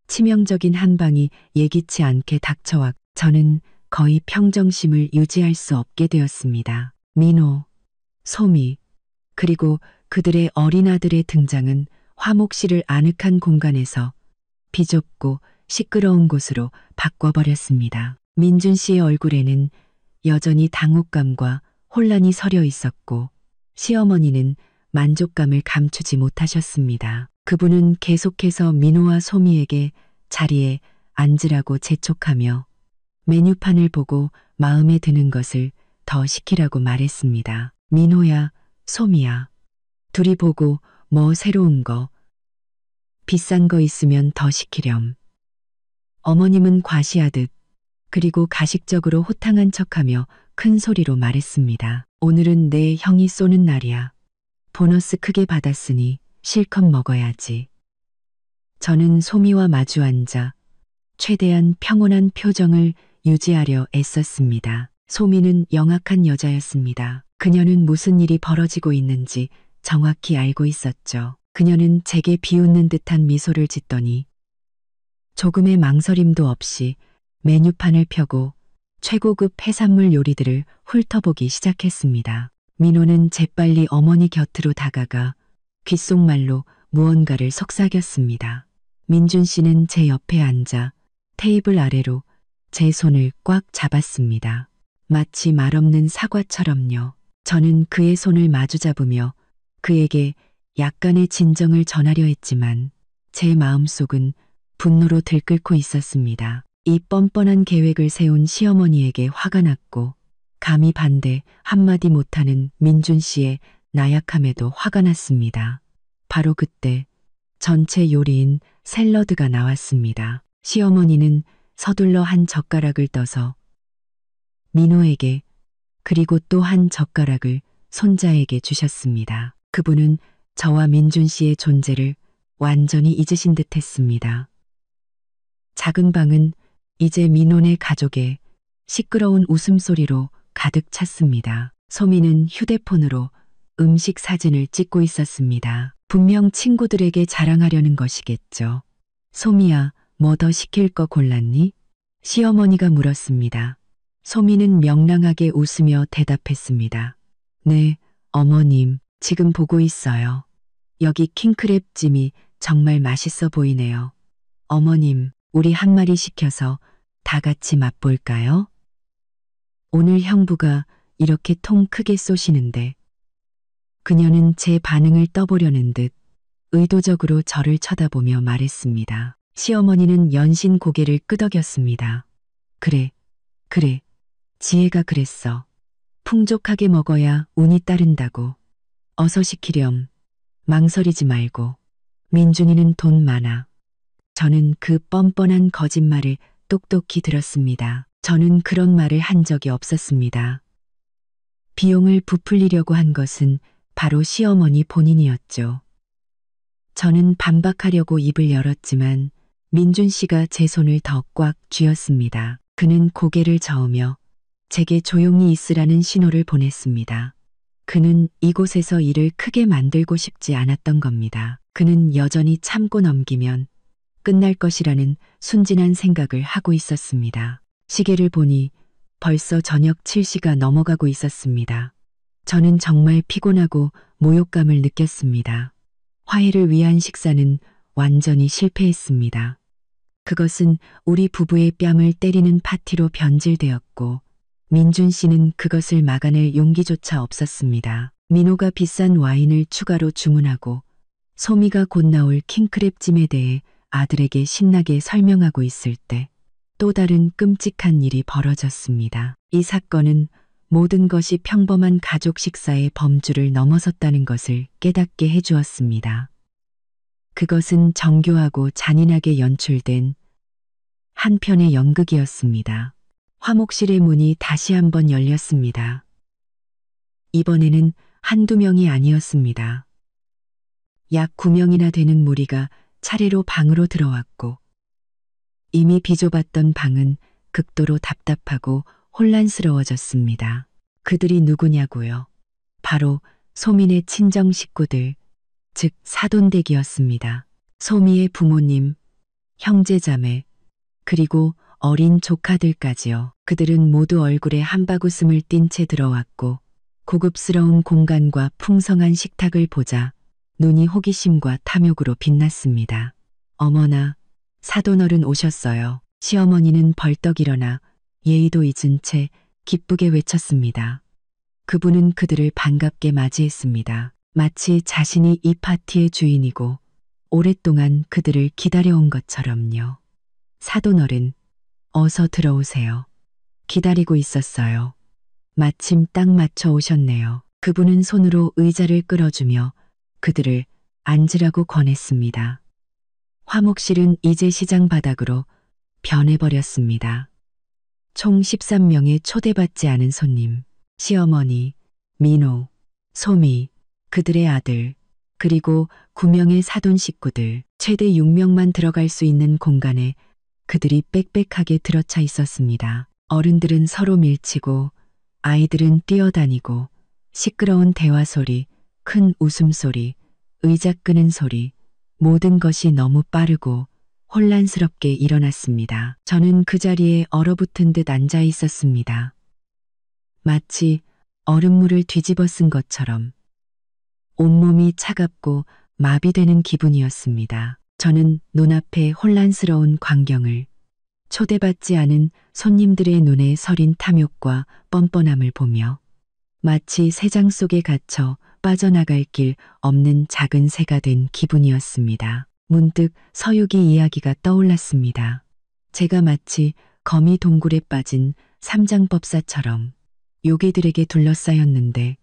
치명적인 한 방이 예기치 않게 닥쳐와 저는 거의 평정심을 유지할 수 없게 되었습니다. 민호, 소미, 그리고 그들의 어린 아들의 등장은 화목실을 아늑한 공간에서 비좁고 시끄러운 곳으로 바꿔버렸습니다. 민준 씨의 얼굴에는 여전히 당혹감과 혼란이 서려 있었고 시어머니는 만족감을 감추지 못하셨습니다. 그분은 계속해서 민호와 소미에게 자리에 앉으라고 재촉하며 메뉴판을 보고 마음에 드는 것을 더 시키라고 말했습니다. 민호야, 소미야. 둘이 보고 뭐 새로운 거, 비싼 거 있으면 더 시키렴. 어머님은 과시하듯 그리고 가식적으로 호탕한 척하며 큰 소리로 말했습니다. 오늘은 내 형이 쏘는 날이야. 보너스 크게 받았으니 실컷 먹어야지. 저는 소미와 마주 앉아 최대한 평온한 표정을 유지하려 애썼습니다. 소미는 영악한 여자였습니다. 그녀는 무슨 일이 벌어지고 있는지 정확히 알고 있었죠. 그녀는 제게 비웃는 듯한 미소를 짓더니 조금의 망설임도 없이 메뉴판을 펴고 최고급 해산물 요리들을 훑어보기 시작했습니다. 민호는 재빨리 어머니 곁으로 다가가 귓속말로 무언가를 속삭였습니다. 민준 씨는 제 옆에 앉아 테이블 아래로 제 손을 꽉 잡았습니다. 마치 말없는 사과처럼요. 저는 그의 손을 마주 잡으며 그에게 약간의 진정을 전하려 했지만 제 마음속은 분노로 들끓고 있었습니다. 이 뻔뻔한 계획을 세운 시어머니에게 화가 났고 감히 반대 한마디 못하는 민준 씨의 나약함에도 화가 났습니다. 바로 그때 전체 요리인 샐러드가 나왔습니다. 시어머니는 서둘러 한 젓가락을 떠서 민호에게 그리고 또 한 젓가락을 손자에게 주셨습니다. 그분은 저와 민준 씨의 존재를 완전히 잊으신 듯 했습니다. 작은 방은 이제 민혼의 가족의 시끄러운 웃음소리로 가득 찼습니다. 소미는 휴대폰으로 음식 사진을 찍고 있었습니다. 분명 친구들에게 자랑하려는 것이겠죠. 소미야, 뭐 더 시킬 거 골랐니? 시어머니가 물었습니다. 소미는 명랑하게 웃으며 대답했습니다. 네, 어머님, 지금 보고 있어요. 여기 킹크랩 찜이 정말 맛있어 보이네요. 어머님, 우리 한 마리 시켜서 다 같이 맛볼까요? 오늘 형부가 이렇게 통 크게 쏘시는데. 그녀는 제 반응을 떠보려는 듯 의도적으로 저를 쳐다보며 말했습니다. 시어머니는 연신 고개를 끄덕였습니다. 그래, 지혜가 그랬어. 풍족하게 먹어야 운이 따른다고. 어서 시키렴. 망설이지 말고. 민준이는 돈 많아. 저는 그 뻔뻔한 거짓말을 똑똑히 들었습니다. 저는 그런 말을 한 적이 없었습니다. 비용을 부풀리려고 한 것은 바로 시어머니 본인이었죠. 저는 반박하려고 입을 열었지만 민준 씨가 제 손을 더 꽉 쥐었습니다. 그는 고개를 저으며 제게 조용히 있으라는 신호를 보냈습니다. 그는 이곳에서 일을 크게 만들고 싶지 않았던 겁니다. 그는 여전히 참고 넘기면 끝날 것이라는 순진한 생각을 하고 있었습니다. 시계를 보니 벌써 저녁 7시가 넘어가고 있었습니다. 저는 정말 피곤하고 모욕감을 느꼈습니다. 화해를 위한 식사는 완전히 실패했습니다. 그것은 우리 부부의 뺨을 때리는 파티로 변질되었고 민준 씨는 그것을 막아낼 용기조차 없었습니다. 민호가 비싼 와인을 추가로 주문하고 소미가 곧 나올 킹크랩찜에 대해 아들에게 신나게 설명하고 있을 때 또 다른 끔찍한 일이 벌어졌습니다. 이 사건은 모든 것이 평범한 가족 식사의 범주를 넘어섰다는 것을 깨닫게 해주었습니다. 그것은 정교하고 잔인하게 연출된 한 편의 연극이었습니다. 화목실의 문이 다시 한번 열렸습니다. 이번에는 한두 명이 아니었습니다. 약 9명이나 되는 무리가 차례로 방으로 들어왔고 이미 비좁았던 방은 극도로 답답하고 혼란스러워졌습니다. 그들이 누구냐고요? 바로 소민의 친정 식구들, 즉 사돈댁이었습니다. 소미의 부모님, 형제자매, 그리고 어린 조카들까지요. 그들은 모두 얼굴에 한바구음을 띤 채 들어왔고 고급스러운 공간과 풍성한 식탁을 보자 눈이 호기심과 탐욕으로 빛났습니다. 어머나, 사돈어른 오셨어요. 시어머니는 벌떡 일어나 예의도 잊은 채 기쁘게 외쳤습니다. 그분은 그들을 반갑게 맞이했습니다. 마치 자신이 이 파티의 주인이고 오랫동안 그들을 기다려온 것처럼요. 사돈어른, 어서 들어오세요. 기다리고 있었어요. 마침 딱 맞춰 오셨네요. 그분은 손으로 의자를 끌어주며 그들을 앉으라고 권했습니다. 화목실은 이제 시장 바닥으로 변해버렸습니다. 총 13명의 초대받지 않은 손님, 시어머니, 민호, 소미, 그들의 아들, 그리고 9명의 사돈 식구들, 최대 6명만 들어갈 수 있는 공간에 그들이 빽빽하게 들어차 있었습니다. 어른들은 서로 밀치고 아이들은 뛰어다니고 시끄러운 대화 소리, 큰 웃음소리, 의자 끄는 소리, 모든 것이 너무 빠르고 혼란스럽게 일어났습니다. 저는 그 자리에 얼어붙은 듯 앉아 있었습니다. 마치 얼음물을 뒤집어 쓴 것처럼 온몸이 차갑고 마비되는 기분이었습니다. 저는 눈앞의 혼란스러운 광경을, 초대받지 않은 손님들의 눈에 서린 탐욕과 뻔뻔함을 보며 마치 새장 속에 갇혀 빠져나갈 길 없는 작은 새가 된 기분이었습니다. 문득 서유기 이야기가 떠올랐습니다. 제가 마치 거미 동굴에 빠진 삼장법사처럼 요괴들에게 둘러싸였는데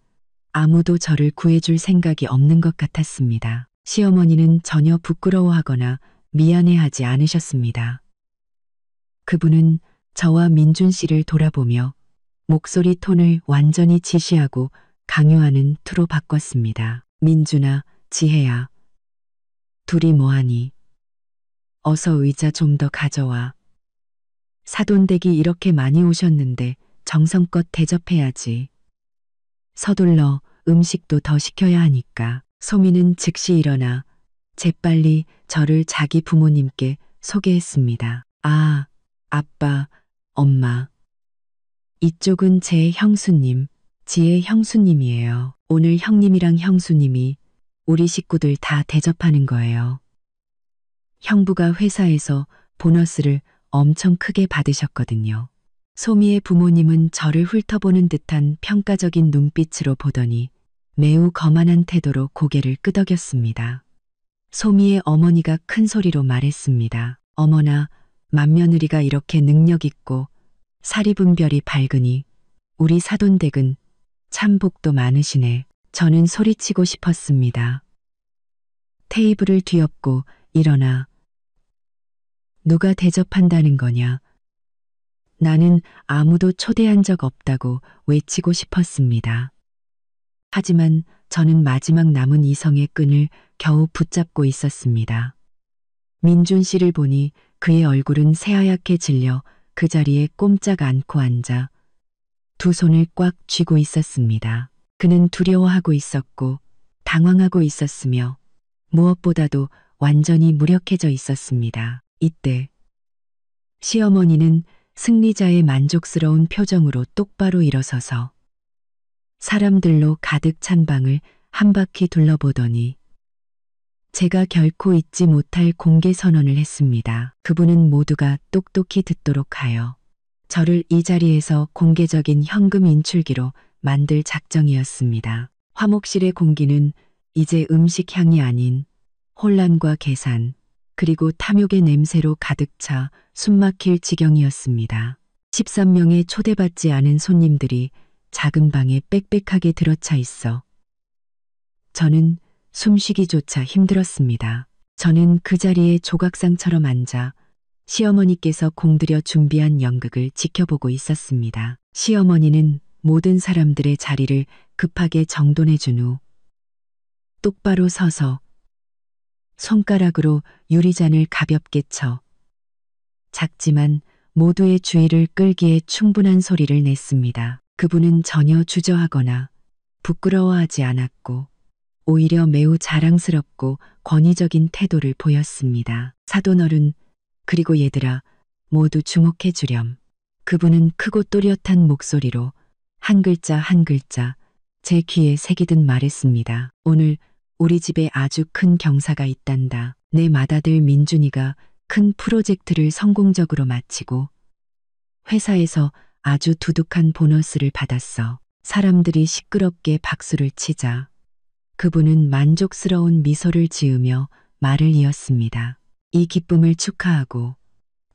아무도 저를 구해줄 생각이 없는 것 같았습니다. 시어머니는 전혀 부끄러워하거나 미안해하지 않으셨습니다. 그분은 저와 민준 씨를 돌아보며 목소리 톤을 완전히 지시하고 강요하는 투로 바꿨습니다. 민준아, 지혜야. 둘이 뭐하니? 어서 의자 좀 더 가져와. 사돈댁이 이렇게 많이 오셨는데 정성껏 대접해야지. 서둘러 음식도 더 시켜야 하니까. 소미는 즉시 일어나 재빨리 저를 자기 부모님께 소개했습니다. 아, 아빠, 엄마. 이쪽은 제 형수님, 지혜 형수님이에요. 오늘 형님이랑 형수님이 우리 식구들 다 대접하는 거예요. 형부가 회사에서 보너스를 엄청 크게 받으셨거든요. 소미의 부모님은 저를 훑어보는 듯한 평가적인 눈빛으로 보더니 매우 거만한 태도로 고개를 끄덕였습니다. 소미의 어머니가 큰 소리로 말했습니다. 어머나, 맏며느리가 이렇게 능력 있고 사리분별이 밝으니 우리 사돈댁은 참 복도 많으시네. 저는 소리치고 싶었습니다. 테이블을 뒤엎고 일어나 누가 대접한다는 거냐? 나는 아무도 초대한 적 없다고 외치고 싶었습니다. 하지만 저는 마지막 남은 이성의 끈을 겨우 붙잡고 있었습니다. 민준 씨를 보니 그의 얼굴은 새하얗게 질려 그 자리에 꼼짝 않고 앉아 두 손을 꽉 쥐고 있었습니다. 그는 두려워하고 있었고 당황하고 있었으며 무엇보다도 완전히 무력해져 있었습니다. 이때 시어머니는 승리자의 만족스러운 표정으로 똑바로 일어서서 사람들로 가득 찬 방을 한 바퀴 둘러보더니 제가 결코 잊지 못할 공개 선언을 했습니다. 그분은 모두가 똑똑히 듣도록 하여 저를 이 자리에서 공개적인 현금 인출기로 만들 작정이었습니다. 화목실의 공기는 이제 음식 향이 아닌 혼란과 계산, 그리고 탐욕의 냄새로 가득 차 숨막힐 지경이었습니다. 13명의 초대받지 않은 손님들이 작은 방에 빽빽하게 들어차 있어 저는 숨쉬기조차 힘들었습니다. 저는 그 자리에 조각상처럼 앉아 시어머니께서 공들여 준비한 연극을 지켜보고 있었습니다. 시어머니는 모든 사람들의 자리를 급하게 정돈해준 후 똑바로 서서 손가락으로 유리잔을 가볍게 쳐 작지만 모두의 주의를 끌기에 충분한 소리를 냈습니다. 그분은 전혀 주저하거나 부끄러워하지 않았고 오히려 매우 자랑스럽고 권위적인 태도를 보였습니다. 사돈어른, 그리고 얘들아, 모두 주목해 주렴. 그분은 크고 또렷한 목소리로 한 글자 한 글자 제 귀에 새기듯 말했습니다. 오늘 우리 집에 아주 큰 경사가 있단다. 내 맏아들 민준이가 큰 프로젝트를 성공적으로 마치고 회사에서 아주 두둑한 보너스를 받았어. 사람들이 시끄럽게 박수를 치자 그분은 만족스러운 미소를 지으며 말을 이었습니다. 이 기쁨을 축하하고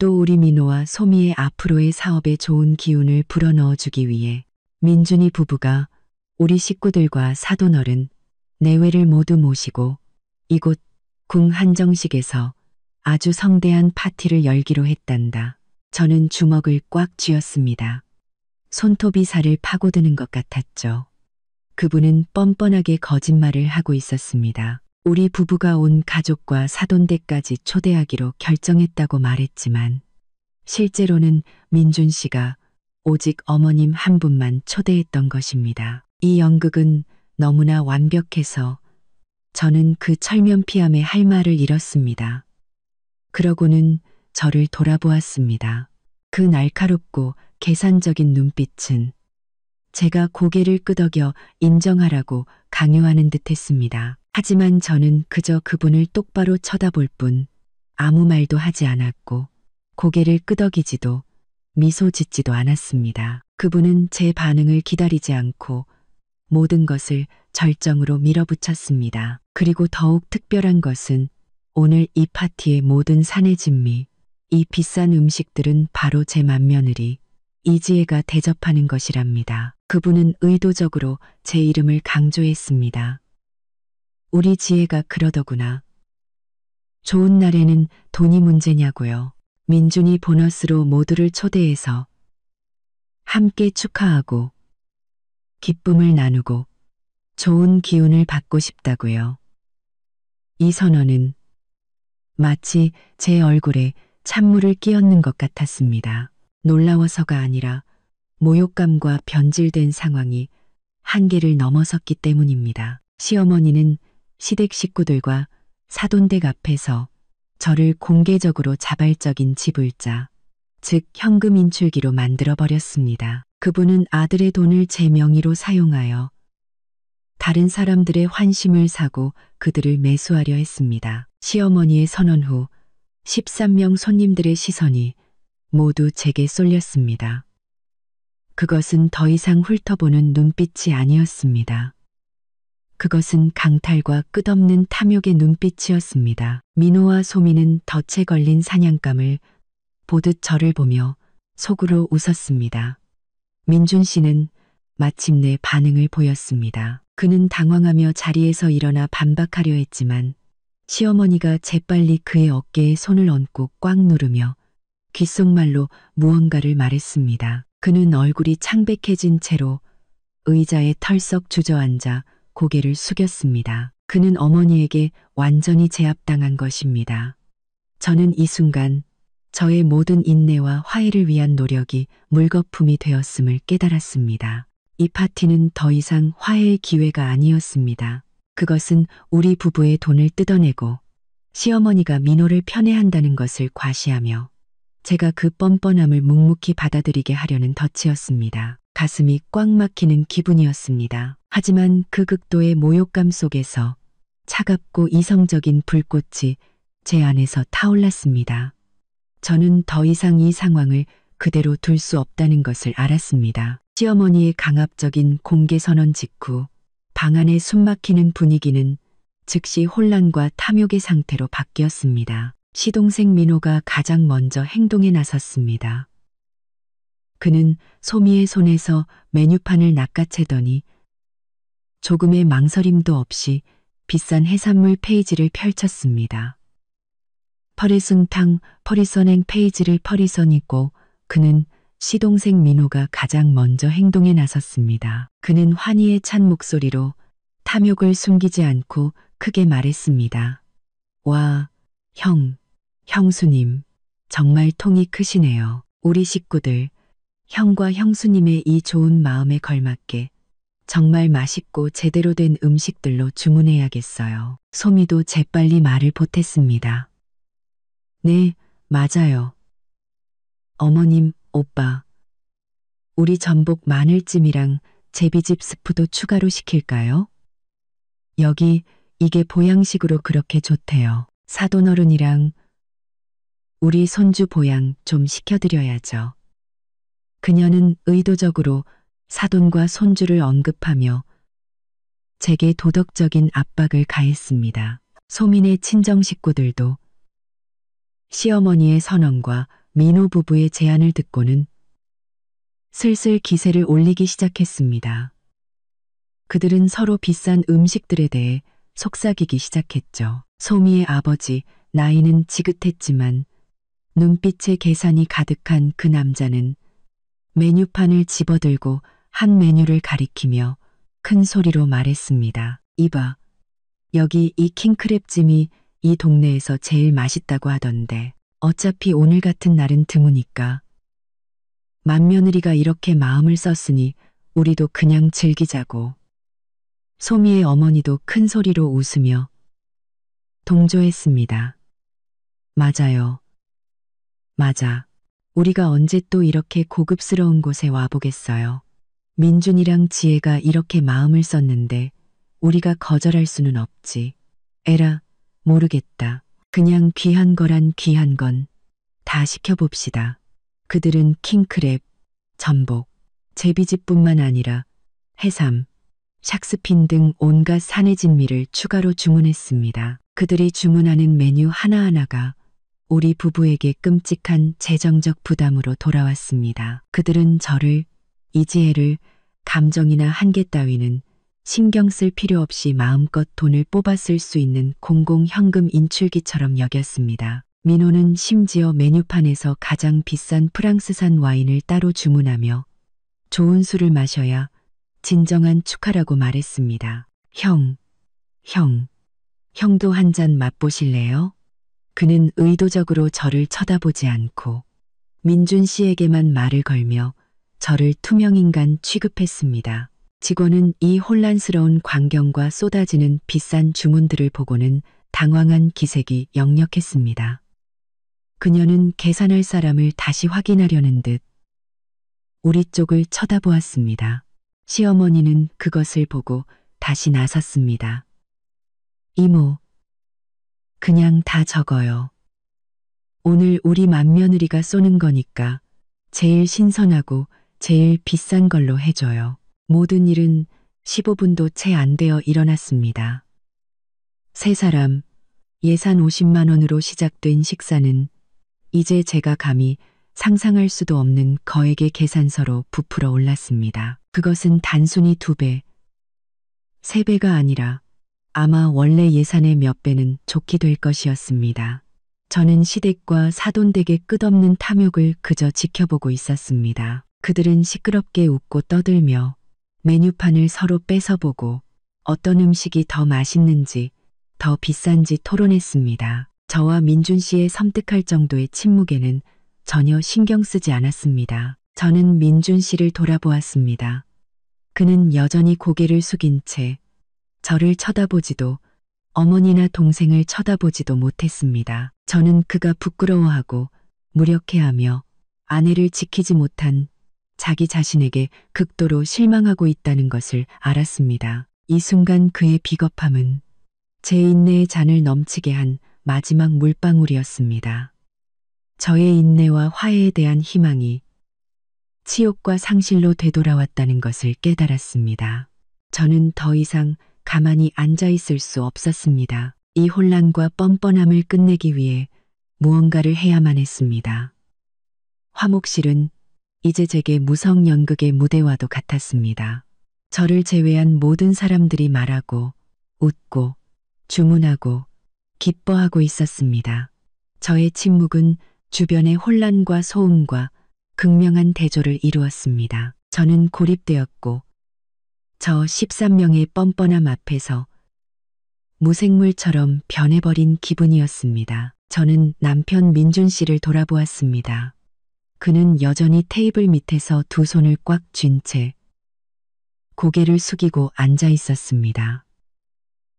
또 우리 민호와 소미의 앞으로의 사업에 좋은 기운을 불어넣어 주기 위해 민준이 부부가 우리 식구들과 사돈어른, 내외를 모두 모시고 이곳 궁 한정식에서 아주 성대한 파티를 열기로 했단다. 저는 주먹을 꽉 쥐었습니다. 손톱이 살을 파고드는 것 같았죠. 그분은 뻔뻔하게 거짓말을 하고 있었습니다. 우리 부부가 온 가족과 사돈댁까지 초대하기로 결정했다고 말했지만 실제로는 민준 씨가 오직 어머님 한 분만 초대했던 것입니다. 이 연극은 너무나 완벽해서 저는 그 철면피함에 할 말을 잃었습니다. 그러고는 저를 돌아보았습니다. 그 날카롭고 계산적인 눈빛은 제가 고개를 끄덕여 인정하라고 강요하는 듯 했습니다. 하지만 저는 그저 그분을 똑바로 쳐다볼 뿐 아무 말도 하지 않았고 고개를 끄덕이지도 미소 짓지도 않았습니다. 그분은 제 반응을 기다리지 않고 모든 것을 절정으로 밀어붙였습니다. 그리고 더욱 특별한 것은 오늘 이 파티의 모든 사내 진미, 이 비싼 음식들은 바로 제 맏며느리 이지혜가 대접하는 것이랍니다. 그분은 의도적으로 제 이름을 강조했습니다. 우리 지혜가 그러더구나. 좋은 날에는 돈이 문제냐고요. 민준이 보너스로 모두를 초대해서 함께 축하하고 기쁨을 나누고 좋은 기운을 받고 싶다고요. 이 선언은 마치 제 얼굴에 찬물을 끼얹는 것 같았습니다. 놀라워서가 아니라 모욕감과 변질된 상황이 한계를 넘어섰기 때문입니다. 시어머니는 시댁 식구들과 사돈댁 앞에서 저를 공개적으로 자발적인 지불자, 즉 현금 인출기로 만들어버렸습니다. 그분은 아들의 돈을 제 명의로 사용하여 다른 사람들의 환심을 사고 그들을 매수하려 했습니다. 시어머니의 선언 후 13명 손님들의 시선이 모두 제게 쏠렸습니다. 그것은 더 이상 훑어보는 눈빛이 아니었습니다. 그것은 강탈과 끝없는 탐욕의 눈빛이었습니다. 민호와 소미는 덫에 걸린 사냥감을 보듯 저를 보며 속으로 웃었습니다. 민준 씨는 마침내 반응을 보였습니다. 그는 당황하며 자리에서 일어나 반박하려 했지만 시어머니가 재빨리 그의 어깨에 손을 얹고 꽉 누르며 귓속말로 무언가를 말했습니다. 그는 얼굴이 창백해진 채로 의자에 털썩 주저앉아 고개를 숙였습니다. 그는 어머니에게 완전히 제압당한 것입니다. 저는 이 순간 저의 모든 인내와 화해를 위한 노력이 물거품이 되었음을 깨달았습니다. 이 파티는 더 이상 화해의 기회가 아니었습니다. 그것은 우리 부부의 돈을 뜯어내고 시어머니가 민호를 편애한다는 것을 과시하며 제가 그 뻔뻔함을 묵묵히 받아들이게 하려는 덫이었습니다. 가슴이 꽉 막히는 기분이었습니다. 하지만 그 극도의 모욕감 속에서 차갑고 이성적인 불꽃이 제 안에서 타올랐습니다. 저는 더 이상 이 상황을 그대로 둘 수 없다는 것을 알았습니다. 시어머니의 강압적인 공개 선언 직후 방 안의 숨막히는 분위기는 즉시 혼란과 탐욕의 상태로 바뀌었습니다. 시동생 민호가 가장 먼저 행동에 나섰습니다. 그는 소미의 손에서 메뉴판을 낚아채더니 조금의 망설임도 없이 비싼 해산물 페이지를 펼쳤습니다. 퍼리순탕 퍼리선행 페이지를 퍼리선이고 그는 시동생 민호가 가장 먼저 행동에 나섰습니다. 그는 환희에 찬 목소리로 탐욕을 숨기지 않고 크게 말했습니다. 와, 형수님, 정말 통이 크시네요. 우리 식구들, 형과 형수님의 이 좋은 마음에 걸맞게 정말 맛있고 제대로 된 음식들로 주문해야겠어요. 소미도 재빨리 말을 보탰습니다. 네, 맞아요. 어머님, 오빠. 우리 전복 마늘찜이랑 제비집 스프도 추가로 시킬까요? 여기 이게 보양식으로 그렇게 좋대요. 사돈어른이랑 우리 손주 보양 좀 시켜드려야죠. 그녀는 의도적으로 사돈과 손주를 언급하며 제게 도덕적인 압박을 가했습니다. 소민의 친정 식구들도 시어머니의 선언과 민호 부부의 제안을 듣고는 슬슬 기세를 올리기 시작했습니다. 그들은 서로 비싼 음식들에 대해 속삭이기 시작했죠. 소미의 아버지, 나이는 지긋했지만 눈빛에 계산이 가득한 그 남자는 메뉴판을 집어들고 한 메뉴를 가리키며 큰 소리로 말했습니다. 이봐, 여기 이 킹크랩찜이 이 동네에서 제일 맛있다고 하던데 어차피 오늘 같은 날은 드무니까 맏며느리가 이렇게 마음을 썼으니 우리도 그냥 즐기자고. 소미의 어머니도 큰 소리로 웃으며 동조했습니다. 맞아요. 맞아. 우리가 언제 또 이렇게 고급스러운 곳에 와보겠어요. 민준이랑 지혜가 이렇게 마음을 썼는데 우리가 거절할 수는 없지. 에라, 모르겠다. 그냥 귀한 거란 귀한 건 다 시켜봅시다. 그들은 킹크랩, 전복, 제비집뿐만 아니라 해삼, 샥스핀 등 온갖 산의 진미를 추가로 주문했습니다. 그들이 주문하는 메뉴 하나하나가 우리 부부에게 끔찍한 재정적 부담으로 돌아왔습니다. 그들은 저를, 이지혜를 감정이나 한계 따위는 신경 쓸 필요 없이 마음껏 돈을 뽑아 쓸 수 있는 공공 현금 인출기처럼 여겼습니다. 민호는 심지어 메뉴판에서 가장 비싼 프랑스산 와인을 따로 주문하며 좋은 술을 마셔야 진정한 축하라고 말했습니다. 형도 한 잔 맛보실래요? 그는 의도적으로 저를 쳐다보지 않고 민준 씨에게만 말을 걸며 저를 투명인간 취급했습니다. 직원은 이 혼란스러운 광경과 쏟아지는 비싼 주문들을 보고는 당황한 기색이 역력했습니다. 그녀는 계산할 사람을 다시 확인하려는 듯 우리 쪽을 쳐다보았습니다. 시어머니는 그것을 보고 다시 나섰습니다. 이모, 그냥 다 적어요. 오늘 우리 맏며느리가 쏘는 거니까 제일 신선하고 제일 비싼 걸로 해줘요. 모든 일은 15분도 채 안 되어 일어났습니다. 세 사람, 예산 50만 원으로 시작된 식사는 이제 제가 감히 상상할 수도 없는 거액의 계산서로 부풀어 올랐습니다. 그것은 단순히 2배, 3배가 아니라 아마 원래 예산의 몇 배는 좋게 될 것이었습니다. 저는 시댁과 사돈댁의 끝없는 탐욕을 그저 지켜보고 있었습니다. 그들은 시끄럽게 웃고 떠들며 메뉴판을 서로 뺏어보고 어떤 음식이 더 맛있는지 더 비싼지 토론했습니다. 저와 민준 씨의 섬뜩할 정도의 침묵에는 전혀 신경 쓰지 않았습니다. 저는 민준 씨를 돌아보았습니다. 그는 여전히 고개를 숙인 채 저를 쳐다보지도 어머니나 동생을 쳐다보지도 못했습니다. 저는 그가 부끄러워하고 무력해하며 아내를 지키지 못한 자기 자신에게 극도로 실망하고 있다는 것을 알았습니다. 이 순간 그의 비겁함은 제 인내의 잔을 넘치게 한 마지막 물방울이었습니다. 저의 인내와 화해에 대한 희망이 치욕과 상실로 되돌아왔다는 것을 깨달았습니다. 저는 더 이상 가만히 앉아 있을 수 없었습니다. 이 혼란과 뻔뻔함을 끝내기 위해 무언가를 해야만 했습니다. 화목실은 이제 제게 무성 연극의 무대와도 같았습니다. 저를 제외한 모든 사람들이 말하고 웃고 주문하고 기뻐하고 있었습니다. 저의 침묵은 주변의 혼란과 소음과 극명한 대조를 이루었습니다. 저는 고립되었고 저 13명의 뻔뻔함 앞에서 무생물처럼 변해버린 기분이었습니다. 저는 남편 민준 씨를 돌아보았습니다. 그는 여전히 테이블 밑에서 두 손을 꽉 쥔 채 고개를 숙이고 앉아 있었습니다.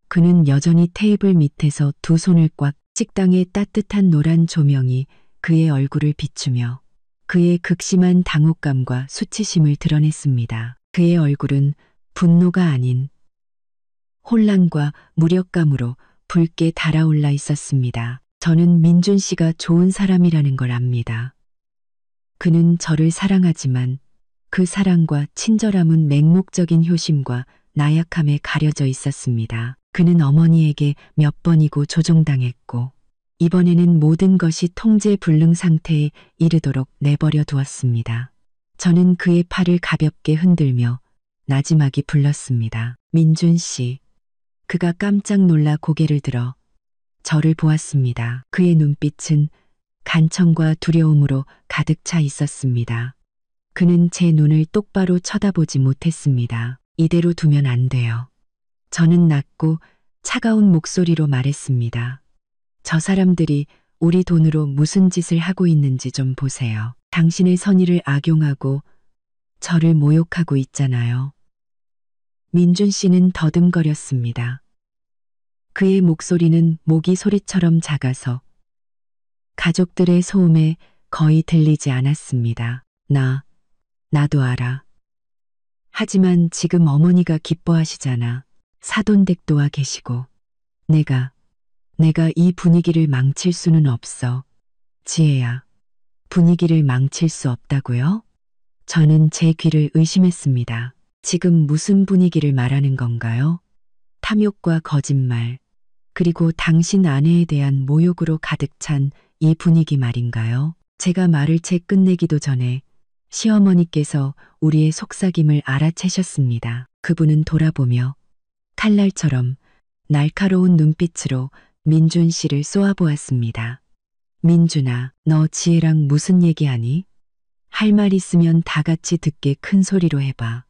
그는 여전히 테이블 밑에서 두 손을 꽉 식당의 따뜻한 노란 조명이 그의 얼굴을 비추며 그의 극심한 당혹감과 수치심을 드러냈습니다. 그의 얼굴은 분노가 아닌 혼란과 무력감으로 붉게 달아올라 있었습니다. 저는 민준 씨가 좋은 사람이라는 걸 압니다. 그는 저를 사랑하지만 그 사랑과 친절함은 맹목적인 효심과 나약함에 가려져 있었습니다. 그는 어머니에게 몇 번이고 조종당했고 이번에는 모든 것이 통제 불능 상태에 이르도록 내버려 두었습니다. 저는 그의 팔을 가볍게 흔들며 나지막이 불렀습니다. 민준 씨. 그가 깜짝 놀라 고개를 들어 저를 보았습니다. 그의 눈빛은 간청과 두려움으로 가득 차 있었습니다. 그는 제 눈을 똑바로 쳐다보지 못했습니다. 이대로 두면 안 돼요. 저는 낮고 차가운 목소리로 말했습니다. 저 사람들이 우리 돈으로 무슨 짓을 하고 있는지 좀 보세요. 당신의 선의를 악용하고 저를 모욕하고 있잖아요. 민준 씨는 더듬거렸습니다. 그의 목소리는 모기 소리처럼 작아서 가족들의 소음에 거의 들리지 않았습니다. 나도 알아. 하지만 지금 어머니가 기뻐하시잖아. 사돈댁도 와 계시고. 내가 이 분위기를 망칠 수는 없어. 지혜야, 분위기를 망칠 수 없다고요? 저는 제 귀를 의심했습니다. 지금 무슨 분위기를 말하는 건가요? 탐욕과 거짓말, 그리고 당신 아내에 대한 모욕으로 가득 찬 이 분위기 말인가요? 제가 말을 채 끝내기도 전에 시어머니께서 우리의 속삭임을 알아채셨습니다. 그분은 돌아보며 칼날처럼 날카로운 눈빛으로 민준 씨를 쏘아보았습니다. 민준아, 너 지혜랑 무슨 얘기하니? 할 말 있으면 다 같이 듣게 큰 소리로 해봐.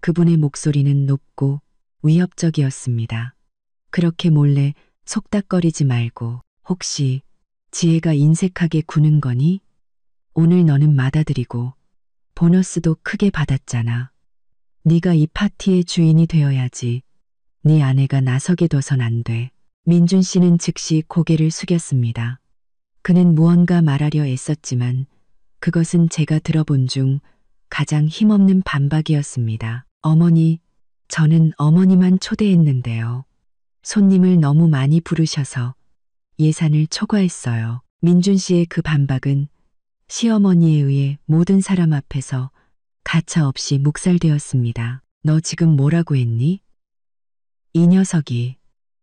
그분의 목소리는 높고 위협적이었습니다. 그렇게 몰래 속닥거리지 말고 혹시 지혜가 인색하게 구는 거니? 오늘 너는 맏아들이고 보너스도 크게 받았잖아. 네가 이 파티의 주인이 되어야지. 네 아내가 나서게 둬선 안 돼. 민준 씨는 즉시 고개를 숙였습니다. 그는 무언가 말하려 애썼지만 그것은 제가 들어본 중 가장 힘없는 반박이었습니다. 어머니, 저는 어머니만 초대했는데요. 손님을 너무 많이 부르셔서 예산을 초과했어요. 민준 씨의 그 반박은 시어머니에 의해 모든 사람 앞에서 가차없이 묵살되었습니다. 너 지금 뭐라고 했니? 이 녀석이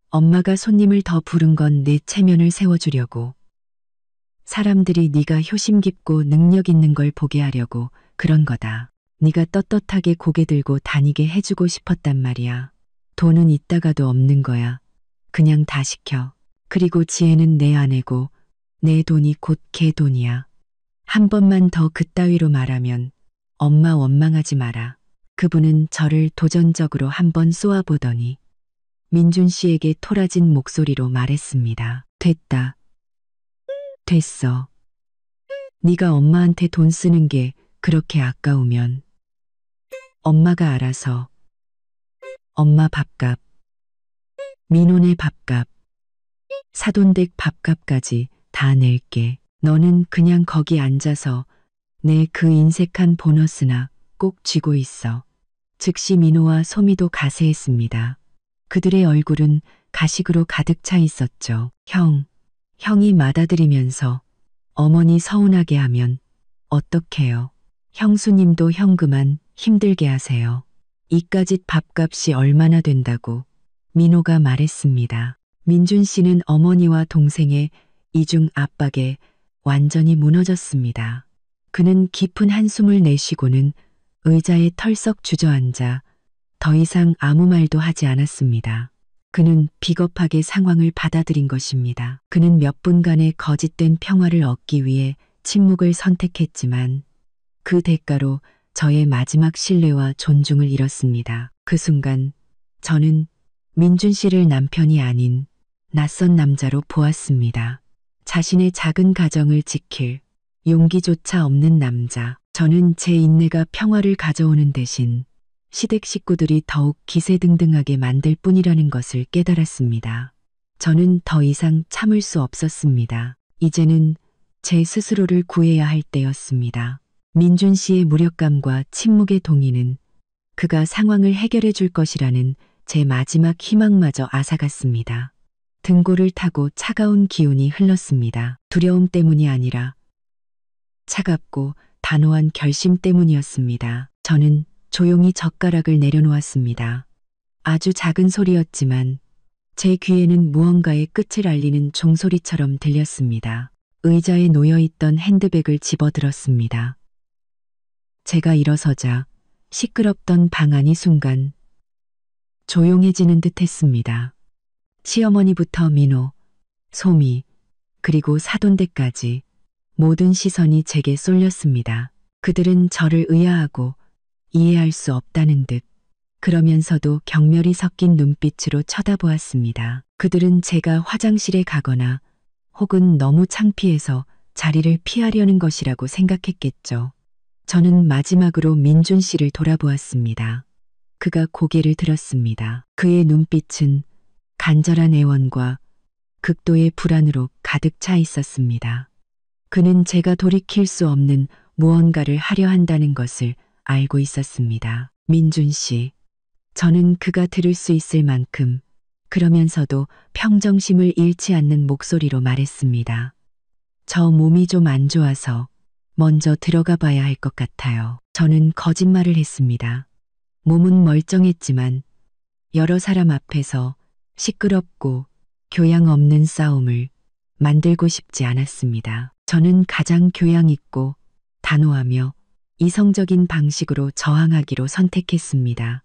엄마가 손님을 더 부른 건 내 체면을 세워주려고. 사람들이 네가 효심 깊고 능력 있는 걸 보게 하려고 그런 거다. 네가 떳떳하게 고개 들고 다니게 해주고 싶었단 말이야. 돈은 있다가도 없는 거야. 그냥 다 시켜. 그리고 지혜는 내 아내고 내 돈이 곧 걔 돈이야. 한 번만 더 그따위로 말하면 엄마 원망하지 마라. 그분은 저를 도전적으로 한 번 쏘아보더니 민준 씨에게 토라진 목소리로 말했습니다. 됐다. 됐어. 네가 엄마한테 돈 쓰는 게 그렇게 아까우면 엄마가 알아서 엄마 밥값, 민호네 밥값, 사돈댁 밥값까지 다 낼게. 너는 그냥 거기 앉아서 내 그 인색한 보너스나 꼭 쥐고 있어. 즉시 민호와 소미도 가세했습니다. 그들의 얼굴은 가식으로 가득 차 있었죠. 형이 맞아들이면서 어머니 서운하게 하면 어떡해요. 형수님도 형 그만 힘들게 하세요. 이까짓 밥값이 얼마나 된다고 민호가 말했습니다. 민준 씨는 어머니와 동생의 이중 압박에 완전히 무너졌습니다. 그는 깊은 한숨을 내쉬고는 의자에 털썩 주저앉아 더 이상 아무 말도 하지 않았습니다. 그는 비겁하게 상황을 받아들인 것입니다. 그는 몇 분간의 거짓된 평화를 얻기 위해 침묵을 선택했지만 그 대가로 저의 마지막 신뢰와 존중을 잃었습니다. 그 순간 저는 민준 씨를 남편이 아닌 낯선 남자로 보았습니다. 자신의 작은 가정을 지킬 용기조차 없는 남자. 저는 제 인내가 평화를 가져오는 대신 시댁 식구들이 더욱 기세등등하게 만들 뿐이라는 것을 깨달았습니다. 저는 더 이상 참을 수 없었습니다. 이제는 제 스스로를 구해야 할 때였습니다. 민준 씨의 무력감과 침묵의 동의는 그가 상황을 해결해 줄 것이라는 제 마지막 희망마저 앗아갔습니다. 등골을 타고 차가운 기운이 흘렀습니다. 두려움 때문이 아니라 차갑고 단호한 결심 때문이었습니다. 저는 조용히 젓가락을 내려놓았습니다. 아주 작은 소리였지만 제 귀에는 무언가의 끝을 알리는 종소리처럼 들렸습니다. 의자에 놓여있던 핸드백을 집어들었습니다. 제가 일어서자 시끄럽던 방 안이 순간 조용해지는 듯 했습니다. 시어머니부터 민호, 소미, 그리고 사돈댁까지 모든 시선이 제게 쏠렸습니다. 그들은 저를 의아하고 이해할 수 없다는 듯 그러면서도 경멸이 섞인 눈빛으로 쳐다보았습니다. 그들은 제가 화장실에 가거나 혹은 너무 창피해서 자리를 피하려는 것이라고 생각했겠죠. 저는 마지막으로 민준 씨를 돌아보았습니다. 그가 고개를 들었습니다. 그의 눈빛은 간절한 애원과 극도의 불안으로 가득 차 있었습니다. 그는 제가 돌이킬 수 없는 무언가를 하려 한다는 것을 알고 있었습니다. 민준 씨, 저는 그가 들을 수 있을 만큼 그러면서도 평정심을 잃지 않는 목소리로 말했습니다. 저 몸이 좀 안 좋아서 먼저 들어가 봐야 할 것 같아요. 저는 거짓말을 했습니다. 몸은 멀쩡했지만 여러 사람 앞에서 시끄럽고 교양 없는 싸움을 만들고 싶지 않았습니다. 저는 가장 교양 있고 단호하며 이성적인 방식으로 저항하기로 선택했습니다.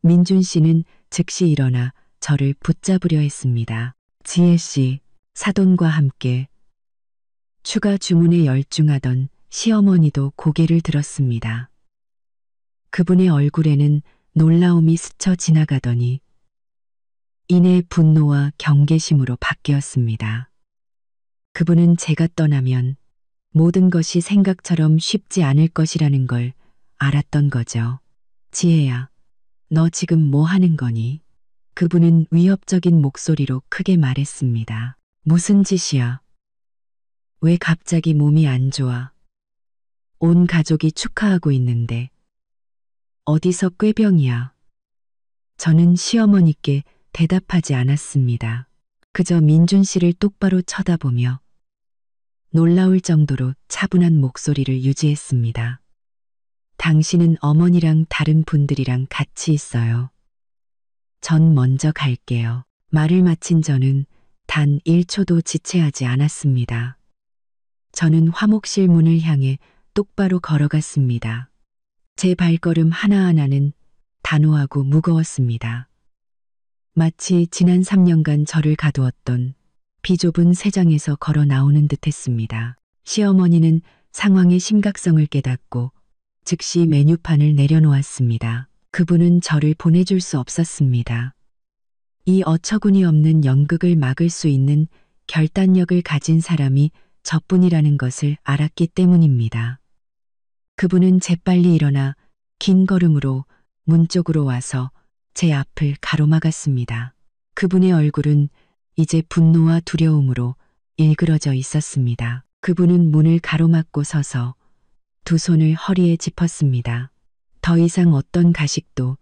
민준 씨는 즉시 일어나 저를 붙잡으려 했습니다. 지혜 씨, 사돈과 함께 추가 주문에 열중하던 시어머니도 고개를 들었습니다. 그분의 얼굴에는 놀라움이 스쳐 지나가더니 이내 분노와 경계심으로 바뀌었습니다. 그분은 제가 떠나면 모든 것이 생각처럼 쉽지 않을 것이라는 걸 알았던 거죠. 지혜야, 너 지금 뭐 하는 거니? 그분은 위협적인 목소리로 크게 말했습니다. 무슨 짓이야? 왜 갑자기 몸이 안 좋아? 온 가족이 축하하고 있는데. 어디서 꾀병이야? 저는 시어머니께 대답하지 않았습니다. 그저 민준 씨를 똑바로 쳐다보며 놀라울 정도로 차분한 목소리를 유지했습니다. 당신은 어머니랑 다른 분들이랑 같이 있어요. 전 먼저 갈게요. 말을 마친 저는 단 1초도 지체하지 않았습니다. 저는 화목실 문을 향해 똑바로 걸어갔습니다. 제 발걸음 하나하나는 단호하고 무거웠습니다. 마치 지난 3년간 저를 가두었던 비좁은 세상에서 걸어 나오는 듯 했습니다. 시어머니는 상황의 심각성을 깨닫고 즉시 메뉴판을 내려놓았습니다. 그분은 저를 보내줄 수 없었습니다. 이 어처구니 없는 연극을 막을 수 있는 결단력을 가진 사람이 저뿐이라는 것을 알았기 때문입니다. 그분은 재빨리 일어나 긴 걸음으로 문 쪽으로 와서 제 앞을 가로막았습니다. 그분의 얼굴은 이제 분노와 두려움으로 일그러져 있었습니다. 그분은 문을 가로막고 서서 두 손을 허리에 짚었습니다. 더 이상 어떤 가식도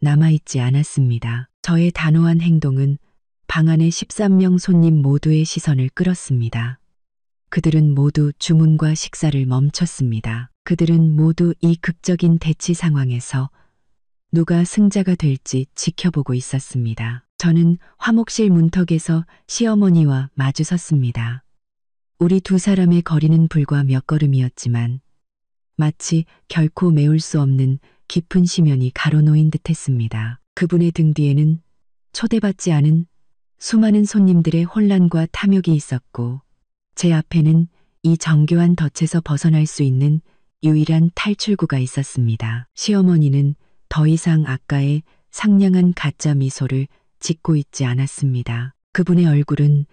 남아있지 않았습니다. 저의 단호한 행동은 방 안의 13명 손님 모두의 시선을 끌었습니다. 그들은 모두 주문과 식사를 멈췄습니다. 그들은 모두 이 극적인 대치 상황에서 누가 승자가 될지 지켜보고 있었습니다. 저는 화목실 문턱에서 시어머니와 마주섰습니다. 우리 두 사람의 거리는 불과 몇 걸음이었지만 마치 결코 메울 수 없는 깊은 심연이 가로놓인 듯했습니다. 그분의 등 뒤에는 초대받지 않은 수많은 손님들의 혼란과 탐욕이 있었고 제 앞에는 이 정교한 덫에서 벗어날 수 있는 유일한 탈출구가 있었습니다. 시어머니는 더 이상 아까의 상냥한 가짜 미소를 짓고 있지 않았습니다. 그분의 얼굴은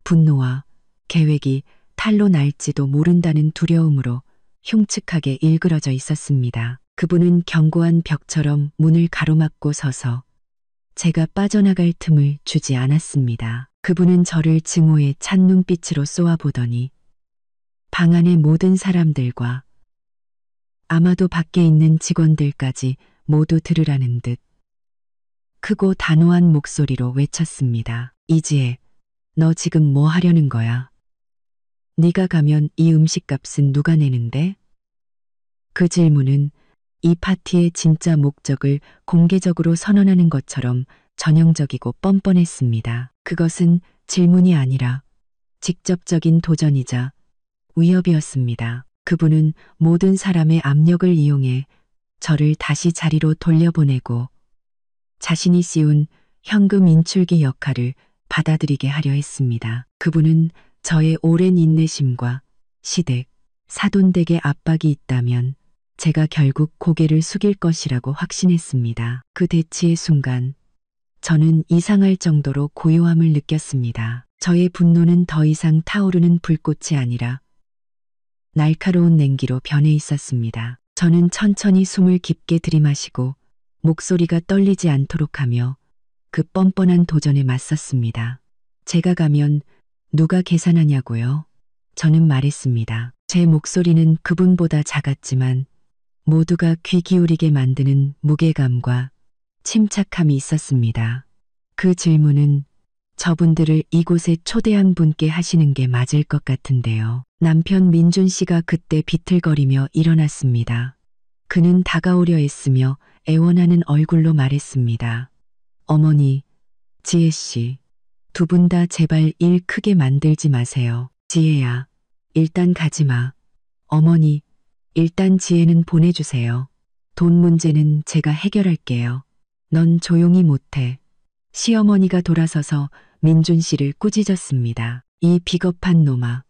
분노와 계획이 탈로 날지도 모른다는 두려움으로 흉측하게 일그러져 있었습니다. 그분은 견고한 벽처럼 문을 가로막고 서서 제가 빠져나갈 틈을 주지 않았습니다. 그분은 저를 증오의 찬 눈빛으로 쏘아보더니 방 안의 모든 사람들과 아마도 밖에 있는 직원들까지 모두 들으라는 듯 크고 단호한 목소리로 외쳤습니다. 이지혜, 너 지금 뭐 하려는 거야? 네가 가면 이 음식값은 누가 내는데? 그 질문은 이 파티의 진짜 목적을 공개적으로 선언하는 것처럼 전형적이고 뻔뻔했습니다. 그것은 질문이 아니라 직접적인 도전이자 위협이었습니다. 그분은 모든 사람의 압력을 이용해 저를 다시 자리로 돌려보내고 자신이 씌운 현금 인출기 역할을 받아들이게 하려 했습니다. 그분은 저의 오랜 인내심과 시댁, 사돈댁의 압박이 있다면 제가 결국 고개를 숙일 것이라고 확신했습니다. 그 대치의 순간 저는 이상할 정도로 고요함을 느꼈습니다. 저의 분노는 더 이상 타오르는 불꽃이 아니라 날카로운 냉기로 변해 있었습니다. 저는 천천히 숨을 깊게 들이마시고 목소리가 떨리지 않도록 하며 그 뻔뻔한 도전에 맞섰습니다. 제가 가면 누가 계산하냐고요? 저는 말했습니다. 제 목소리는 그분보다 작았지만 모두가 귀 기울이게 만드는 무게감과 침착함이 있었습니다. 그 질문은 저분들을 이곳에 초대한 분께 하시는 게 맞을 것 같은데요. 남편 민준 씨가 그때 비틀거리며 일어났습니다. 그는 다가오려 했으며 애원하는 얼굴로 말했습니다. 어머니, 지혜 씨, 두 분 다 제발 일 크게 만들지 마세요. 지혜야, 일단 가지 마. 어머니, 일단 지혜는 보내주세요. 돈 문제는 제가 해결할게요. 넌 조용히 못해. 시어머니가 돌아서서 민준 씨를 꾸짖었습니다. 이 비겁한 놈아.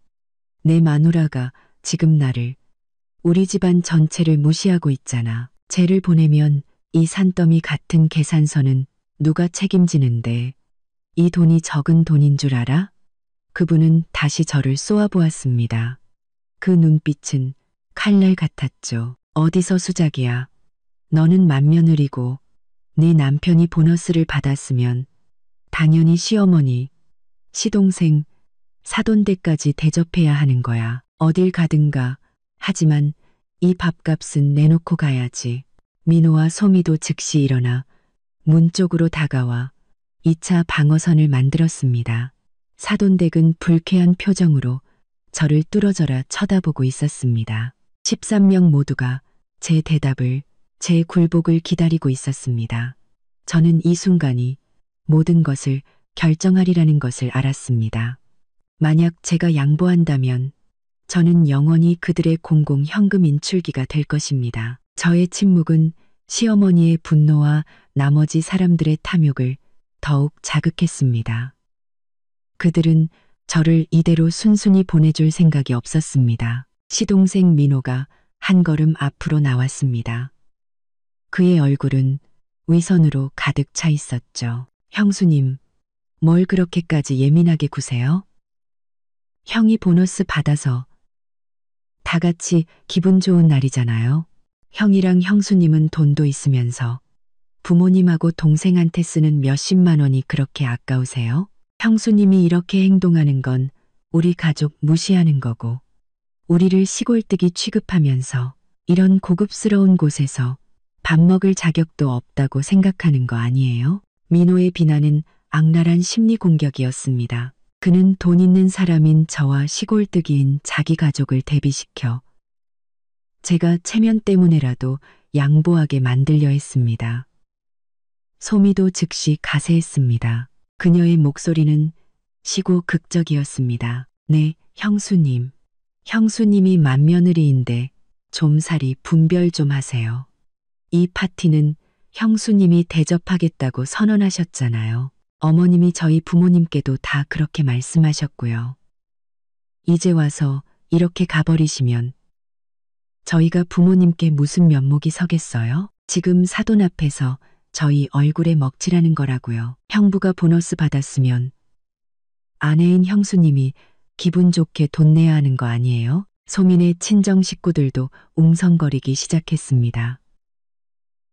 내 마누라가 지금 나를, 우리 집안 전체를 무시하고 있잖아. 쟤를 보내면 이 산더미 같은 계산서는 누가 책임지는데 이 돈이 적은 돈인 줄 알아? 그분은 다시 저를 쏘아보았습니다. 그 눈빛은 칼날 같았죠. 어디서 수작이야. 너는 맏며느리고 네 남편이 보너스를 받았으면 당연히 시어머니, 시동생, 사돈댁까지 대접해야 하는 거야. 어딜 가든가. 하지만 이 밥값은 내놓고 가야지. 민호와 소미도 즉시 일어나 문 쪽으로 다가와 2차 방어선을 만들었습니다. 사돈댁은 불쾌한 표정으로 저를 뚫어져라 쳐다보고 있었습니다. 13명 모두가 제 대답을, 제 굴복을 기다리고 있었습니다. 저는 이 순간이 모든 것을 결정하리라는 것을 알았습니다. 만약 제가 양보한다면 저는 영원히 그들의 공공 현금 인출기가 될 것입니다. 저의 침묵은 시어머니의 분노와 나머지 사람들의 탐욕을 더욱 자극했습니다. 그들은 저를 이대로 순순히 보내줄 생각이 없었습니다. 시동생 민호가 한 걸음 앞으로 나왔습니다. 그의 얼굴은 위선으로 가득 차 있었죠. 형수님, 뭘 그렇게까지 예민하게 구세요? 형이 보너스 받아서 다 같이 기분 좋은 날이잖아요. 형이랑 형수님은 돈도 있으면서 부모님하고 동생한테 쓰는 몇십만 원이 그렇게 아까우세요? 형수님이 이렇게 행동하는 건 우리 가족 무시하는 거고 우리를 시골뜨기 취급하면서 이런 고급스러운 곳에서 밥 먹을 자격도 없다고 생각하는 거 아니에요? 민호의 비난은 악랄한 심리 공격이었습니다. 그는 돈 있는 사람인 저와 시골뜨기인 자기 가족을 대비시켜 제가 체면 때문에라도 양보하게 만들려 했습니다. 소미도 즉시 가세했습니다. 그녀의 목소리는 시고 극적이었습니다. 네, 형수님. 형수님이 맏며느리인데 좀살이 분별 좀 하세요. 이 파티는 형수님이 대접하겠다고 선언하셨잖아요. 어머님이 저희 부모님께도 다 그렇게 말씀하셨고요. 이제 와서 이렇게 가버리시면 저희가 부모님께 무슨 면목이 서겠어요? 지금 사돈 앞에서 저희 얼굴에 먹칠하는 거라고요. 형부가 보너스 받았으면 아내인 형수님이 기분 좋게 돈 내야 하는 거 아니에요? 소민의 친정 식구들도 웅성거리기 시작했습니다.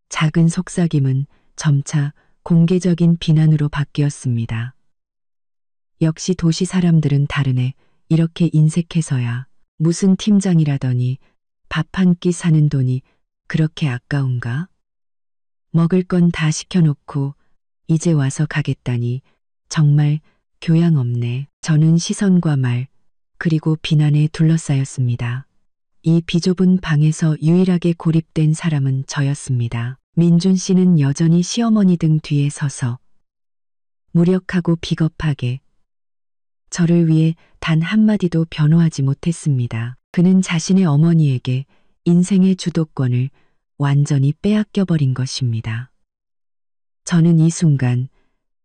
작은 속삭임은 점차 공개적인 비난으로 바뀌었습니다. 역시 도시 사람들은 다르네. 이렇게 인색해서야 무슨 팀장이라더니 밥 한 끼 사는 돈이 그렇게 아까운가? 먹을 건 다 시켜놓고 이제 와서 가겠다니 정말 교양 없네. 저는 시선과 말 그리고 비난에 둘러싸였습니다. 이 비좁은 방에서 유일하게 고립된 사람은 저였습니다. 민준 씨는 여전히 시어머니 등 뒤에 서서 무력하고 비겁하게 저를 위해 단 한마디도 변호하지 못했습니다. 그는 자신의 어머니에게 인생의 주도권을 완전히 빼앗겨버린 것입니다. 저는 이 순간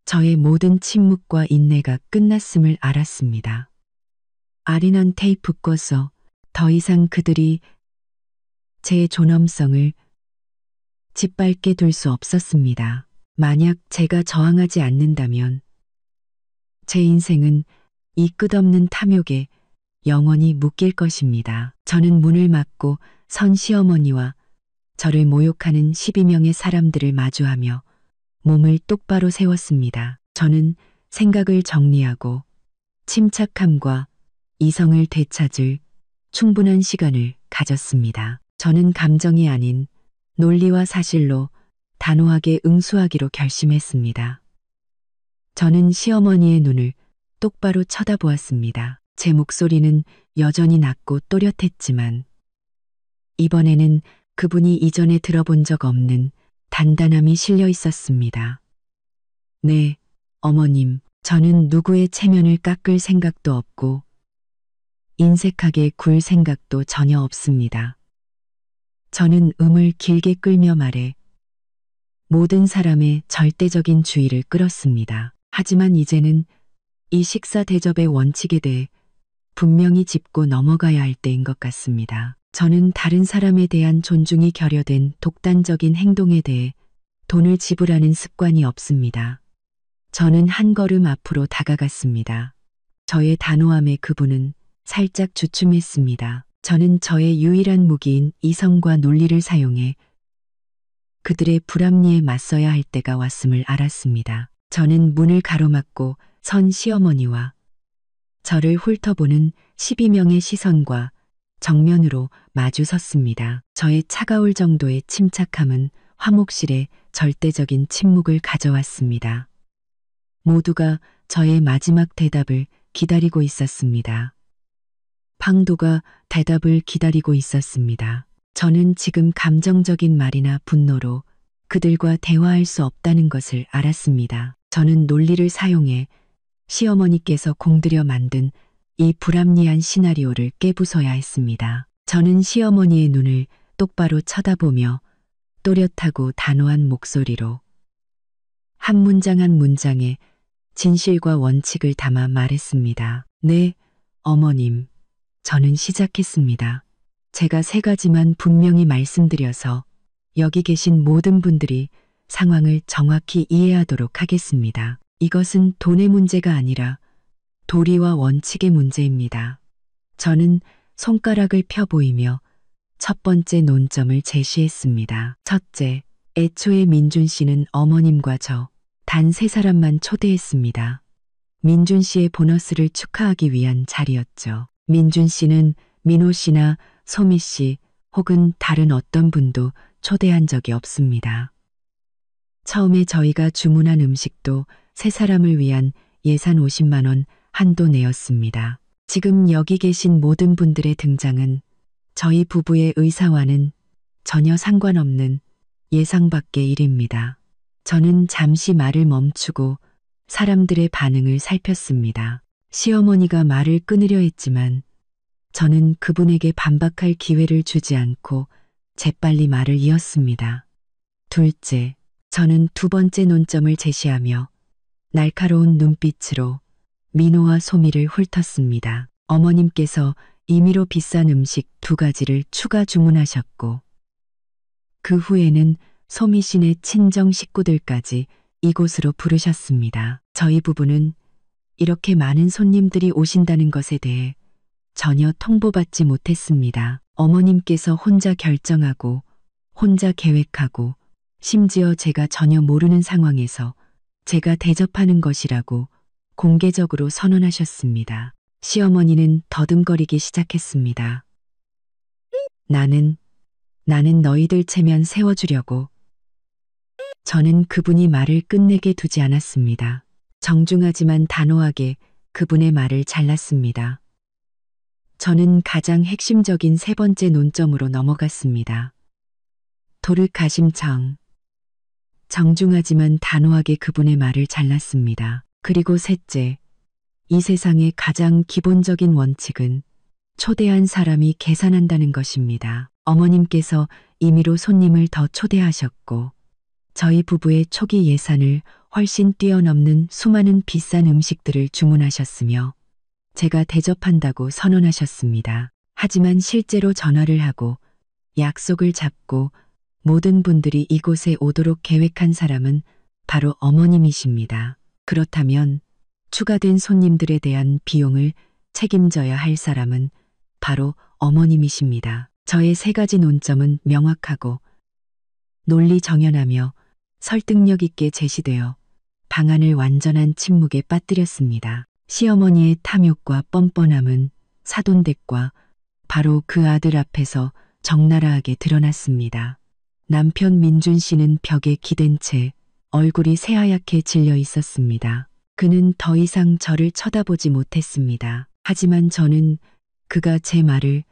저의 모든 침묵과 인내가 끝났음을 알았습니다. 아린한 테이프 꺼서 더 이상 그들이 제 존엄성을 짓밟게 둘 수 없었습니다. 만약 제가 저항하지 않는다면 제 인생은 이 끝없는 탐욕에 영원히 묶일 것입니다. 저는 문을 막고 선 시어머니와 저를 모욕하는 12명의 사람들을 마주하며 몸을 똑바로 세웠습니다. 저는 생각을 정리하고 침착함과 이성을 되찾을 충분한 시간을 가졌습니다. 저는 감정이 아닌 논리와 사실로 단호하게 응수하기로 결심했습니다. 저는 시어머니의 눈을 똑바로 쳐다보았습니다. 제 목소리는 여전히 낮고 또렷했지만 이번에는 그분이 이전에 들어본 적 없는 단단함이 실려 있었습니다. 네, 어머님, 저는 누구의 체면을 깎을 생각도 없고 인색하게 굴 생각도 전혀 없습니다. 저는 음을 길게 끌며 말해 모든 사람의 절대적인 주의를 끌었습니다. 하지만 이제는 이 식사 대접의 원칙에 대해 분명히 짚고 넘어가야 할 때인 것 같습니다. 저는 다른 사람에 대한 존중이 결여된 독단적인 행동에 대해 돈을 지불하는 습관이 없습니다. 저는 한 걸음 앞으로 다가갔습니다. 저의 단호함에 그분은 살짝 주춤했습니다. 저는 저의 유일한 무기인 이성과 논리를 사용해 그들의 불합리에 맞서야 할 때가 왔음을 알았습니다. 저는 문을 가로막고 선 시어머니와 저를 훑어보는 12명의 시선과 정면으로 마주 섰습니다. 저의 차가울 정도의 침착함은 화목실에 절대적인 침묵을 가져왔습니다. 모두가 저의 마지막 대답을 기다리고 있었습니다. 방도가 대답을 기다리고 있었습니다. 저는 지금 감정적인 말이나 분노로 그들과 대화할 수 없다는 것을 알았습니다. 저는 논리를 사용해 시어머니께서 공들여 만든 이 불합리한 시나리오를 깨부숴야 했습니다. 저는 시어머니의 눈을 똑바로 쳐다보며 또렷하고 단호한 목소리로 한 문장 한 문장에 진실과 원칙을 담아 말했습니다. 네, 어머님. 저는 시작했습니다. 제가 3가지만 분명히 말씀드려서 여기 계신 모든 분들이 상황을 정확히 이해하도록 하겠습니다. 이것은 돈의 문제가 아니라 도리와 원칙의 문제입니다. 저는 손가락을 펴 보이며 첫 번째 논점을 제시했습니다. 첫째, 애초에 민준 씨는 어머님과 저 단 3사람만 초대했습니다. 민준 씨의 보너스를 축하하기 위한 자리였죠. 민준 씨는 민호 씨나 소미 씨 혹은 다른 어떤 분도 초대한 적이 없습니다. 처음에 저희가 주문한 음식도 세 사람을 위한 예산 50만 원 한도 내였습니다. 지금 여기 계신 모든 분들의 등장은 저희 부부의 의사와는 전혀 상관없는 예상 밖의 일입니다. 저는 잠시 말을 멈추고 사람들의 반응을 살폈습니다. 시어머니가 말을 끊으려 했지만 저는 그분에게 반박할 기회를 주지 않고 재빨리 말을 이었습니다. 둘째, 저는 두 번째 논점을 제시하며 날카로운 눈빛으로 민호와 소미를 훑었습니다. 어머님께서 임의로 비싼 음식 2가지를 추가 주문하셨고 그 후에는 소미 씨네 친정 식구들까지 이곳으로 부르셨습니다. 저희 부부는 이렇게 많은 손님들이 오신다는 것에 대해 전혀 통보받지 못했습니다. 어머님께서 혼자 결정하고 혼자 계획하고 심지어 제가 전혀 모르는 상황에서 제가 대접하는 것이라고 공개적으로 선언하셨습니다. 시어머니는 더듬거리기 시작했습니다. 나는 너희들 체면 세워주려고. 저는 그분이 말을 끝내게 두지 않았습니다. 정중하지만 단호하게 그분의 말을 잘랐습니다. 저는 가장 핵심적인 세 번째 논점으로 넘어갔습니다. 도르가심청. 정중하지만 단호하게 그분의 말을 잘랐습니다. 그리고 셋째, 이 세상의 가장 기본적인 원칙은 초대한 사람이 계산한다는 것입니다. 어머님께서 임의로 손님을 더 초대하셨고 저희 부부의 초기 예산을 훨씬 뛰어넘는 수많은 비싼 음식들을 주문하셨으며 제가 대접한다고 선언하셨습니다. 하지만 실제로 전화를 하고 약속을 잡고 모든 분들이 이곳에 오도록 계획한 사람은 바로 어머님이십니다. 그렇다면 추가된 손님들에 대한 비용을 책임져야 할 사람은 바로 어머님이십니다. 저의 3가지 논점은 명확하고 논리 정연하며 설득력 있게 제시되어 방안을 완전한 침묵에 빠뜨렸습니다. 시어머니의 탐욕과 뻔뻔함은 사돈댁과 바로 그 아들 앞에서 적나라하게 드러났습니다. 남편 민준 씨는 벽에 기댄 채 얼굴이 새하얗게 질려 있었습니다. 그는 더 이상 저를 쳐다보지 못했습니다. 하지만 저는 그가 제 말을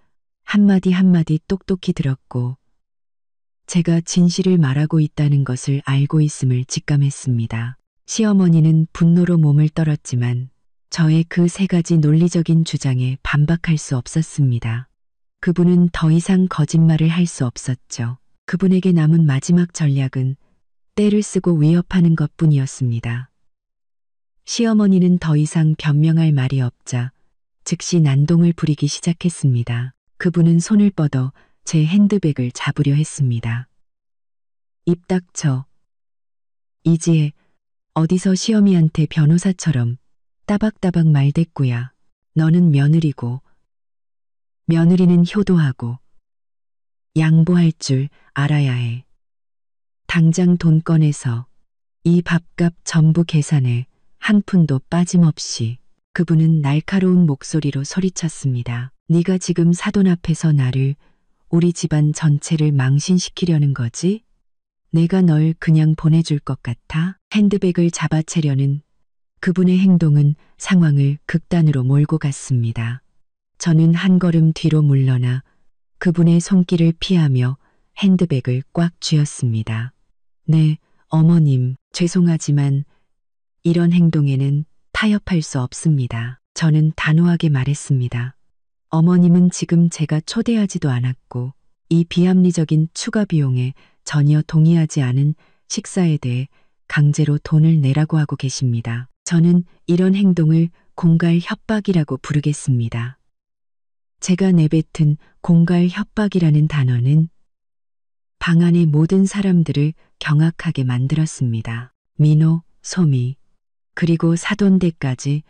한마디 한마디 똑똑히 들었고 제가 진실을 말하고 있다는 것을 알고 있음을 직감했습니다. 시어머니는 분노로 몸을 떨었지만 저의 그 3가지 논리적인 주장에 반박할 수 없었습니다. 그분은 더 이상 거짓말을 할 수 없었죠. 그분에게 남은 마지막 전략은 때를 쓰고 위협하는 것뿐이었습니다. 시어머니는 더 이상 변명할 말이 없자 즉시 난동을 부리기 시작했습니다. 그분은 손을 뻗어 제 핸드백을 잡으려 했습니다. 입 닥쳐. 이지혜, 어디서 시어미한테 변호사처럼 따박따박 말대꾸야. 너는 며느리고 며느리는 효도하고 양보할 줄 알아야 해. 당장 돈 꺼내서 이 밥값 전부 계산해. 한 푼도 빠짐없이. 그분은 날카로운 목소리로 소리쳤습니다. 네가 지금 사돈 앞에서 나를, 우리 집안 전체를 망신시키려는 거지? 내가 널 그냥 보내줄 것 같아? 핸드백을 잡아채려는 그분의 행동은 상황을 극단으로 몰고 갔습니다. 저는 한 걸음 뒤로 물러나 그분의 손길을 피하며 핸드백을 꽉 쥐었습니다. 네, 어머님, 죄송하지만 이런 행동에는 타협할 수 없습니다. 저는 단호하게 말했습니다. 어머님은 지금 제가 초대하지도 않았고 이 비합리적인 추가 비용에 전혀 동의하지 않은 식사에 대해 강제로 돈을 내라고 하고 계십니다. 저는 이런 행동을 공갈 협박이라고 부르겠습니다. 제가 내뱉은 공갈 협박이라는 단어는 방 안의 모든 사람들을 경악하게 만들었습니다. 민호, 소미, 그리고 사돈댁까지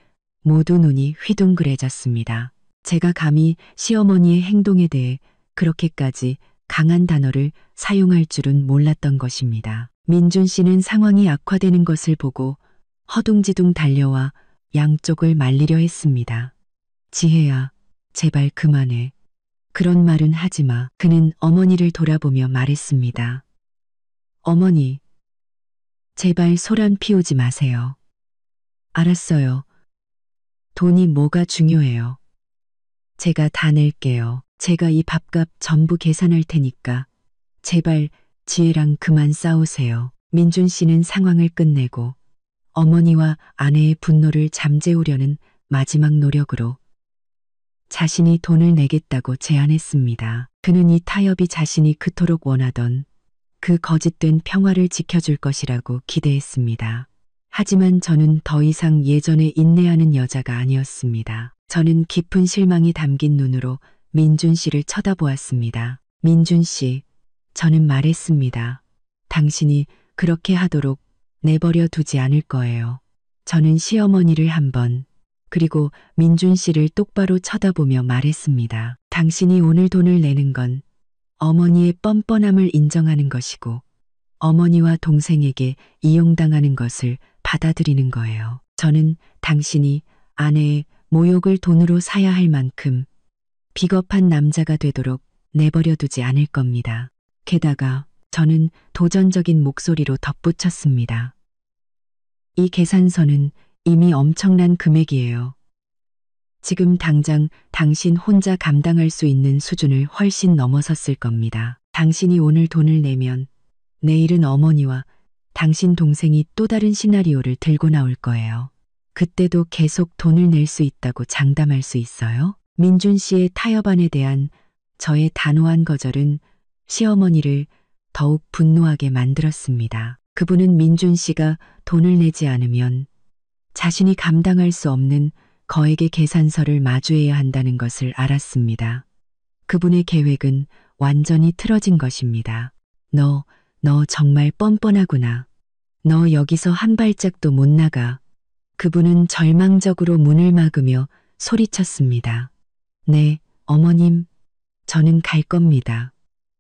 모두 눈이 휘둥그레졌습니다. 제가 감히 시어머니의 행동에 대해 그렇게까지 강한 단어를 사용할 줄은 몰랐던 것입니다. 민준 씨는 상황이 악화되는 것을 보고 허둥지둥 달려와 양쪽을 말리려 했습니다. 지혜야, 제발 그만해. 그런 말은 하지 마. 그는 어머니를 돌아보며 말했습니다. 어머니, 제발 소란 피우지 마세요. 알았어요. 돈이 뭐가 중요해요. 제가 다 낼게요. 제가 이 밥값 전부 계산할 테니까 제발 지혜랑 그만 싸우세요. 민준 씨는 상황을 끝내고 어머니와 아내의 분노를 잠재우려는 마지막 노력으로 자신이 돈을 내겠다고 제안했습니다. 그는 이 타협이 자신이 그토록 원하던 그 거짓된 평화를 지켜줄 것이라고 기대했습니다. 하지만 저는 더 이상 예전에 인내하는 여자가 아니었습니다. 저는 깊은 실망이 담긴 눈으로 민준 씨를 쳐다보았습니다. 민준 씨, 저는 말했습니다. 당신이 그렇게 하도록 내버려 두지 않을 거예요. 저는 시어머니를 한번 그리고 민준 씨를 똑바로 쳐다보며 말했습니다. 당신이 오늘 돈을 내는 건 어머니의 뻔뻔함을 인정하는 것이고 어머니와 동생에게 이용당하는 것을 받아들이는 거예요. 저는 당신이 아내의 모욕을 돈으로 사야 할 만큼 비겁한 남자가 되도록 내버려 두지 않을 겁니다. 게다가 저는 도전적인 목소리로 덧붙였습니다. 이 계산서는 이미 엄청난 금액이에요. 지금 당장 당신 혼자 감당할 수 있는 수준을 훨씬 넘어섰을 겁니다. 당신이 오늘 돈을 내면 내일은 어머니와 당신 동생이 또 다른 시나리오를 들고 나올 거예요. 그때도 계속 돈을 낼 수 있다고 장담할 수 있어요? 민준 씨의 타협안에 대한 저의 단호한 거절은 시어머니를 더욱 분노하게 만들었습니다. 그분은 민준 씨가 돈을 내지 않으면 자신이 감당할 수 없는 거액의 계산서를 마주해야 한다는 것을 알았습니다. 그분의 계획은 완전히 틀어진 것입니다. 너 정말 뻔뻔하구나. 너 여기서 한 발짝도 못 나가. 그분은 절망적으로 문을 막으며 소리쳤습니다. 네, 어머님, 저는 갈 겁니다.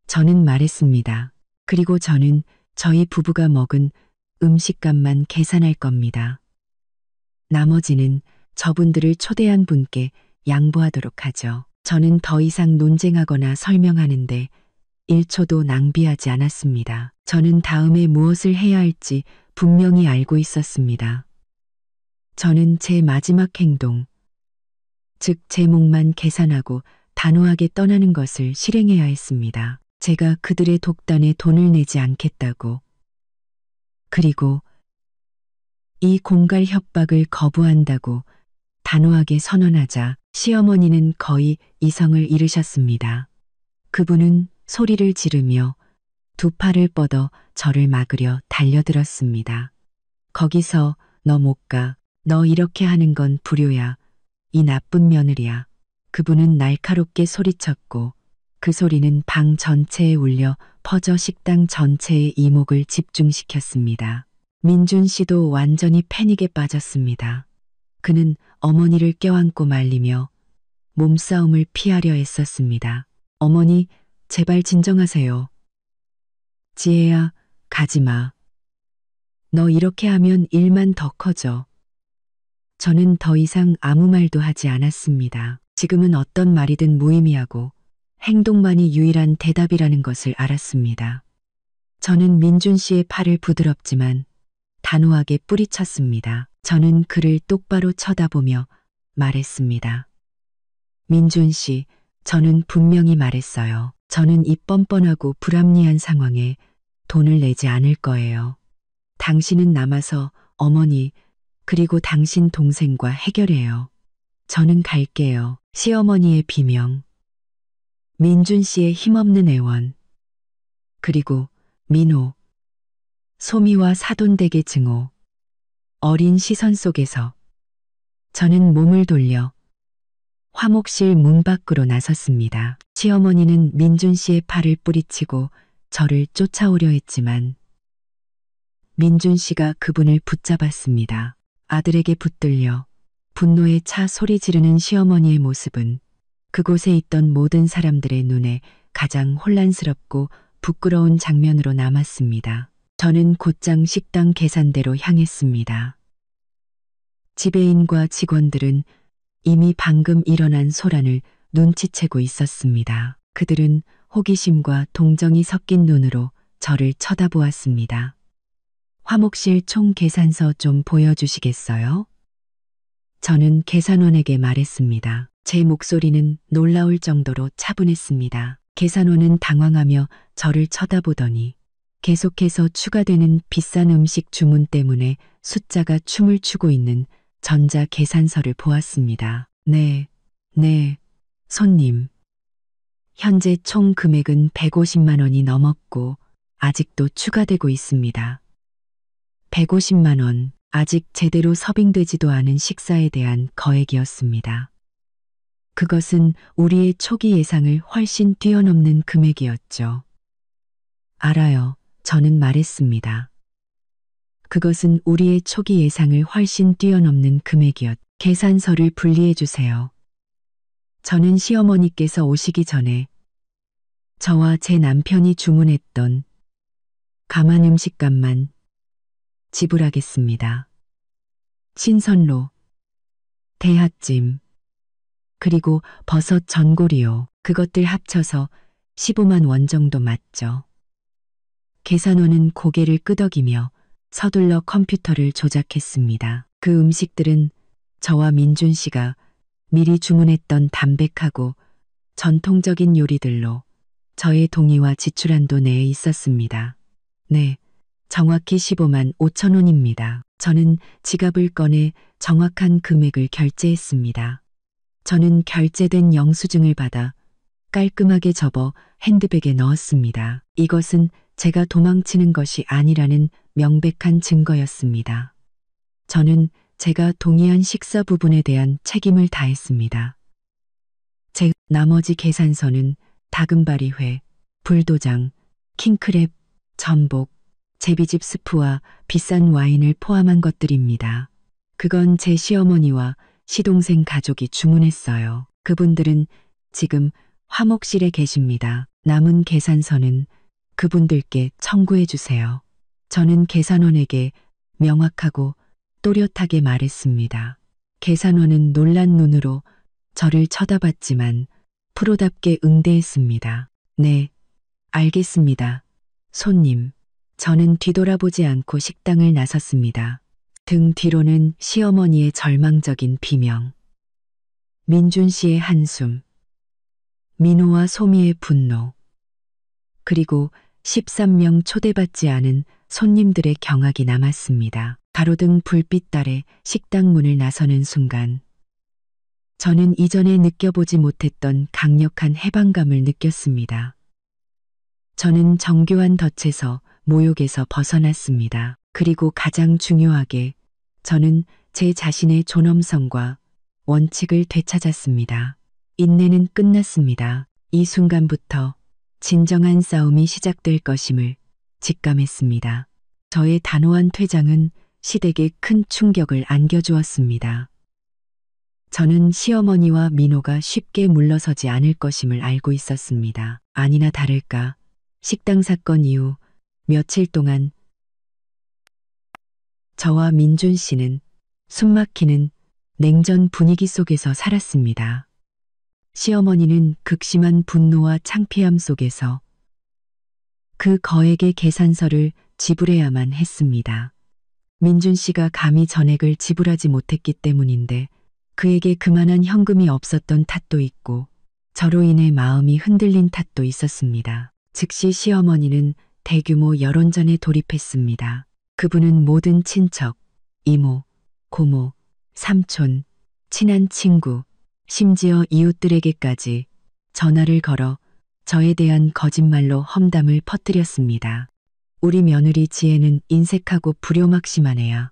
저는 말했습니다. 그리고 저는 저희 부부가 먹은 음식값만 계산할 겁니다. 나머지는 저분들을 초대한 분께 양보하도록 하죠. 저는 더 이상 논쟁하거나 설명하는데 1초도 낭비하지 않았습니다. 저는 다음에 무엇을 해야 할지 분명히 알고 있었습니다. 저는 제 마지막 행동, 즉 제 몫만 계산하고 단호하게 떠나는 것을 실행해야 했습니다. 제가 그들의 독단에 돈을 내지 않겠다고. 그리고 이 공갈 협박을 거부한다고 단호하게 선언하자 시어머니는 거의 이성을 잃으셨습니다. 그분은 소리를 지르며 두 팔을 뻗어 저를 막으려 달려들었습니다. 거기서 너 못 가. 너 이렇게 하는 건 불효야. 이 나쁜 며느리야. 그분은 날카롭게 소리쳤고 그 소리는 방 전체에 울려 퍼져 식당 전체의 이목을 집중시켰습니다. 민준 씨도 완전히 패닉에 빠졌습니다. 그는 어머니를 껴안고 말리며 몸싸움을 피하려 애썼습니다. 어머니, 제발 진정하세요. 지혜야, 가지마. 너 이렇게 하면 일만 더 커져. 저는 더 이상 아무 말도 하지 않았습니다. 지금은 어떤 말이든 무의미하고 행동만이 유일한 대답이라는 것을 알았습니다. 저는 민준 씨의 팔을 부드럽지만 단호하게 뿌리쳤습니다. 저는 그를 똑바로 쳐다보며 말했습니다. 민준 씨, 저는 분명히 말했어요. 저는 이 뻔뻔하고 불합리한 상황에 돈을 내지 않을 거예요. 당신은 남아서 어머니 그리고 당신 동생과 해결해요. 저는 갈게요. 시어머니의 비명, 민준 씨의 힘없는 애원, 그리고 민호, 소미와 사돈댁의 증오, 어린 시선 속에서 저는 몸을 돌려 화목실 문 밖으로 나섰습니다. 시어머니는 민준 씨의 팔을 뿌리치고 저를 쫓아오려 했지만 민준 씨가 그분을 붙잡았습니다. 아들에게 붙들려 분노에 차 소리 지르는 시어머니의 모습은 그곳에 있던 모든 사람들의 눈에 가장 혼란스럽고 부끄러운 장면으로 남았습니다. 저는 곧장 식당 계산대로 향했습니다. 지배인과 직원들은 이미 방금 일어난 소란을 눈치채고 있었습니다. 그들은 호기심과 동정이 섞인 눈으로 저를 쳐다보았습니다. 화목실 총 계산서 좀 보여주시겠어요? 저는 계산원에게 말했습니다. 제 목소리는 놀라울 정도로 차분했습니다. 계산원은 당황하며 저를 쳐다보더니 계속해서 추가되는 비싼 음식 주문 때문에 숫자가 춤을 추고 있는 전자 계산서를 보았습니다. 네, 손님. 현재 총 금액은 150만 원이 넘었고 아직도 추가되고 있습니다. 150만 원, 아직 제대로 서빙되지도 않은 식사에 대한 거액이었습니다. 그것은 우리의 초기 예상을 훨씬 뛰어넘는 금액이었죠. 알아요. 저는 말했습니다. 그것은 우리의 초기 예상을 훨씬 뛰어넘는 금액이었. 계산서를 분리해 주세요. 저는 시어머니께서 오시기 전에 저와 제 남편이 주문했던 가만 음식값만 지불하겠습니다. 신선로, 대하찜, 그리고 버섯 전골이요. 그것들 합쳐서 15만 원 정도 맞죠. 계산원은 고개를 끄덕이며 서둘러 컴퓨터를 조작했습니다. 그 음식들은 저와 민준 씨가 미리 주문했던 담백하고 전통적인 요리들로 저의 동의와 지출한도 내에 있었습니다. 네, 정확히 15만 5천 원입니다. 저는 지갑을 꺼내 정확한 금액을 결제했습니다. 저는 결제된 영수증을 받아 깔끔하게 접어 핸드백에 넣었습니다. 이것은 제가 도망치는 것이 아니라는 명백한 증거였습니다. 저는 제가 동의한 식사 부분에 대한 책임을 다했습니다. 제 나머지 계산서는 다금바리회, 불도장, 킹크랩, 전복, 제비집 스프와 비싼 와인을 포함한 것들입니다. 그건 제 시어머니와 시동생 가족이 주문했어요. 그분들은 지금 화목실에 계십니다. 남은 계산서는 그분들께 청구해 주세요. 저는 계산원에게 명확하고 또렷하게 말했습니다. 계산원은 놀란 눈으로 저를 쳐다봤지만 프로답게 응대했습니다. 네, 알겠습니다. 손님. 저는 뒤돌아보지 않고 식당을 나섰습니다. 등 뒤로는 시어머니의 절망적인 비명, 민준 씨의 한숨, 민호와 소미의 분노, 그리고 13명 초대받지 않은 손님들의 경악이 남았습니다. 가로등 불빛 아래 식당 문을 나서는 순간 저는 이전에 느껴보지 못했던 강력한 해방감을 느꼈습니다. 저는 정교한 덫에서 모욕에서 벗어났습니다. 그리고 가장 중요하게 저는 제 자신의 존엄성과 원칙을 되찾았습니다. 인내는 끝났습니다. 이 순간부터 진정한 싸움이 시작될 것임을 직감했습니다. 저의 단호한 퇴장은 시댁에 큰 충격을 안겨주었습니다. 저는 시어머니와 민호가 쉽게 물러서지 않을 것임을 알고 있었습니다. 아니나 다를까 식당 사건 이후 며칠 동안 저와 민준 씨는 숨막히는 냉전 분위기 속에서 살았습니다. 시어머니는 극심한 분노와 창피함 속에서 그 거액의 계산서를 지불해야만 했습니다. 민준 씨가 감히 전액을 지불하지 못했기 때문인데 그에게 그만한 현금이 없었던 탓도 있고 저로 인해 마음이 흔들린 탓도 있었습니다. 즉시 시어머니는 대규모 여론전에 돌입했습니다. 그분은 모든 친척, 이모, 고모, 삼촌, 친한 친구, 심지어 이웃들에게까지 전화를 걸어 저에 대한 거짓말로 험담을 퍼뜨렸습니다. 우리 며느리 지혜는 인색하고 불효막심한 애야.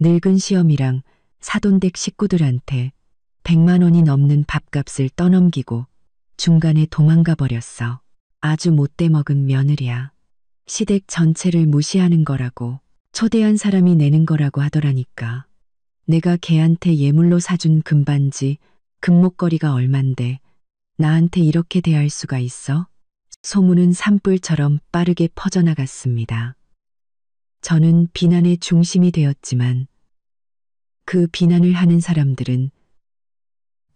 늙은 시어미랑 사돈댁 식구들한테 100만 원이 넘는 밥값을 떠넘기고 중간에 도망가 버렸어. 아주 못돼 먹은 며느리야. 시댁 전체를 무시하는 거라고, 초대한 사람이 내는 거라고 하더라니까. 내가 걔한테 예물로 사준 금반지, 금목걸이가 얼만데 나한테 이렇게 대할 수가 있어? 소문은 산불처럼 빠르게 퍼져나갔습니다. 저는 비난의 중심이 되었지만 그 비난을 하는 사람들은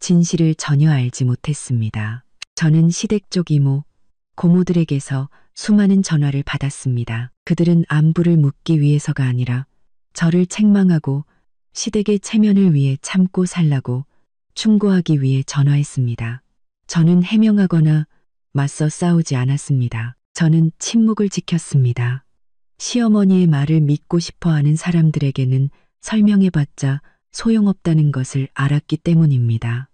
진실을 전혀 알지 못했습니다. 저는 시댁 쪽 이모, 고모들에게서 수많은 전화를 받았습니다. 그들은 안부를 묻기 위해서가 아니라 저를 책망하고 시댁의 체면을 위해 참고 살라고 충고하기 위해 전화했습니다. 저는 해명하거나 맞서 싸우지 않았습니다. 저는 침묵을 지켰습니다. 시어머니의 말을 믿고 싶어 하는 사람들에게는 설명해봤자 소용없다는 것을 알았기 때문입니다.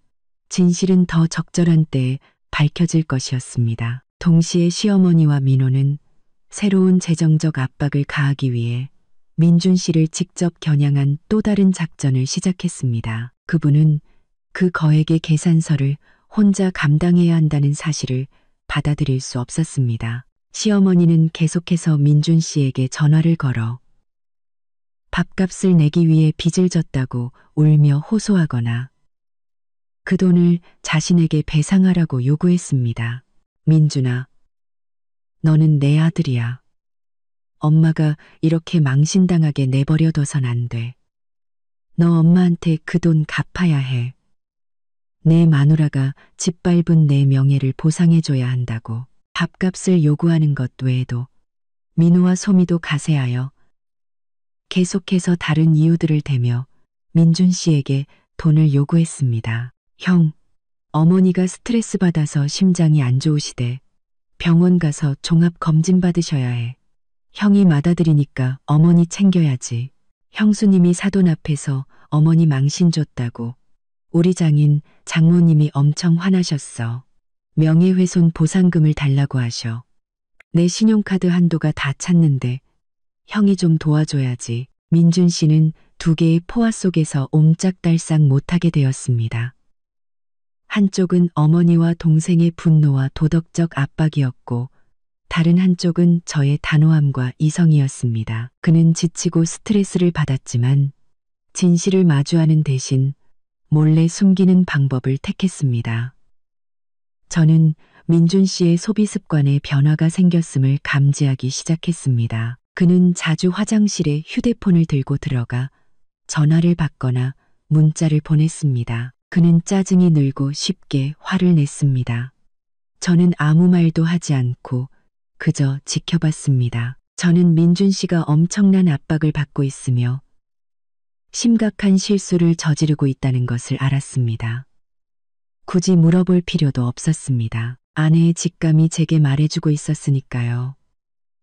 진실은 더 적절한 때에 밝혀질 것이었습니다. 동시에 시어머니와 민호는 새로운 재정적 압박을 가하기 위해 민준 씨를 직접 겨냥한 또 다른 작전을 시작했습니다. 그분은 그 거액의 계산서를 혼자 감당해야 한다는 사실을 받아들일 수 없었습니다. 시어머니는 계속해서 민준 씨에게 전화를 걸어 밥값을 내기 위해 빚을 졌다고 울며 호소하거나 그 돈을 자신에게 배상하라고 요구했습니다. 민준아, 너는 내 아들이야. 엄마가 이렇게 망신당하게 내버려둬선 안 돼. 너 엄마한테 그 돈 갚아야 해. 내 마누라가 짓밟은 내 명예를 보상해줘야 한다고. 밥값을 요구하는 것 외에도 민호와 소미도 가세하여 계속해서 다른 이유들을 대며 민준 씨에게 돈을 요구했습니다. 형, 어머니가 스트레스 받아서 심장이 안 좋으시대. 병원 가서 종합 검진 받으셔야 해. 형이 맞아들이니까 어머니 챙겨야지. 형수님이 사돈 앞에서 어머니 망신 줬다고 우리 장인 장모님이 엄청 화나셨어. 명예훼손 보상금을 달라고 하셔. 내 신용카드 한도가 다 찼는데 형이 좀 도와줘야지. 민준 씨는 두 개의 포화 속에서 옴짝달싹 못하게 되었습니다. 한쪽은 어머니와 동생의 분노와 도덕적 압박이었고 다른 한쪽은 저의 단호함과 이성이었습니다. 그는 지치고 스트레스를 받았지만 진실을 마주하는 대신 몰래 숨기는 방법을 택했습니다. 저는 민준 씨의 소비 습관에 변화가 생겼음을 감지하기 시작했습니다. 그는 자주 화장실에 휴대폰을 들고 들어가 전화를 받거나 문자를 보냈습니다. 그는 짜증이 늘고 쉽게 화를 냈습니다. 저는 아무 말도 하지 않고 그저 지켜봤습니다. 저는 민준 씨가 엄청난 압박을 받고 있으며 심각한 실수를 저지르고 있다는 것을 알았습니다. 굳이 물어볼 필요도 없었습니다. 아내의 직감이 제게 말해주고 있었으니까요.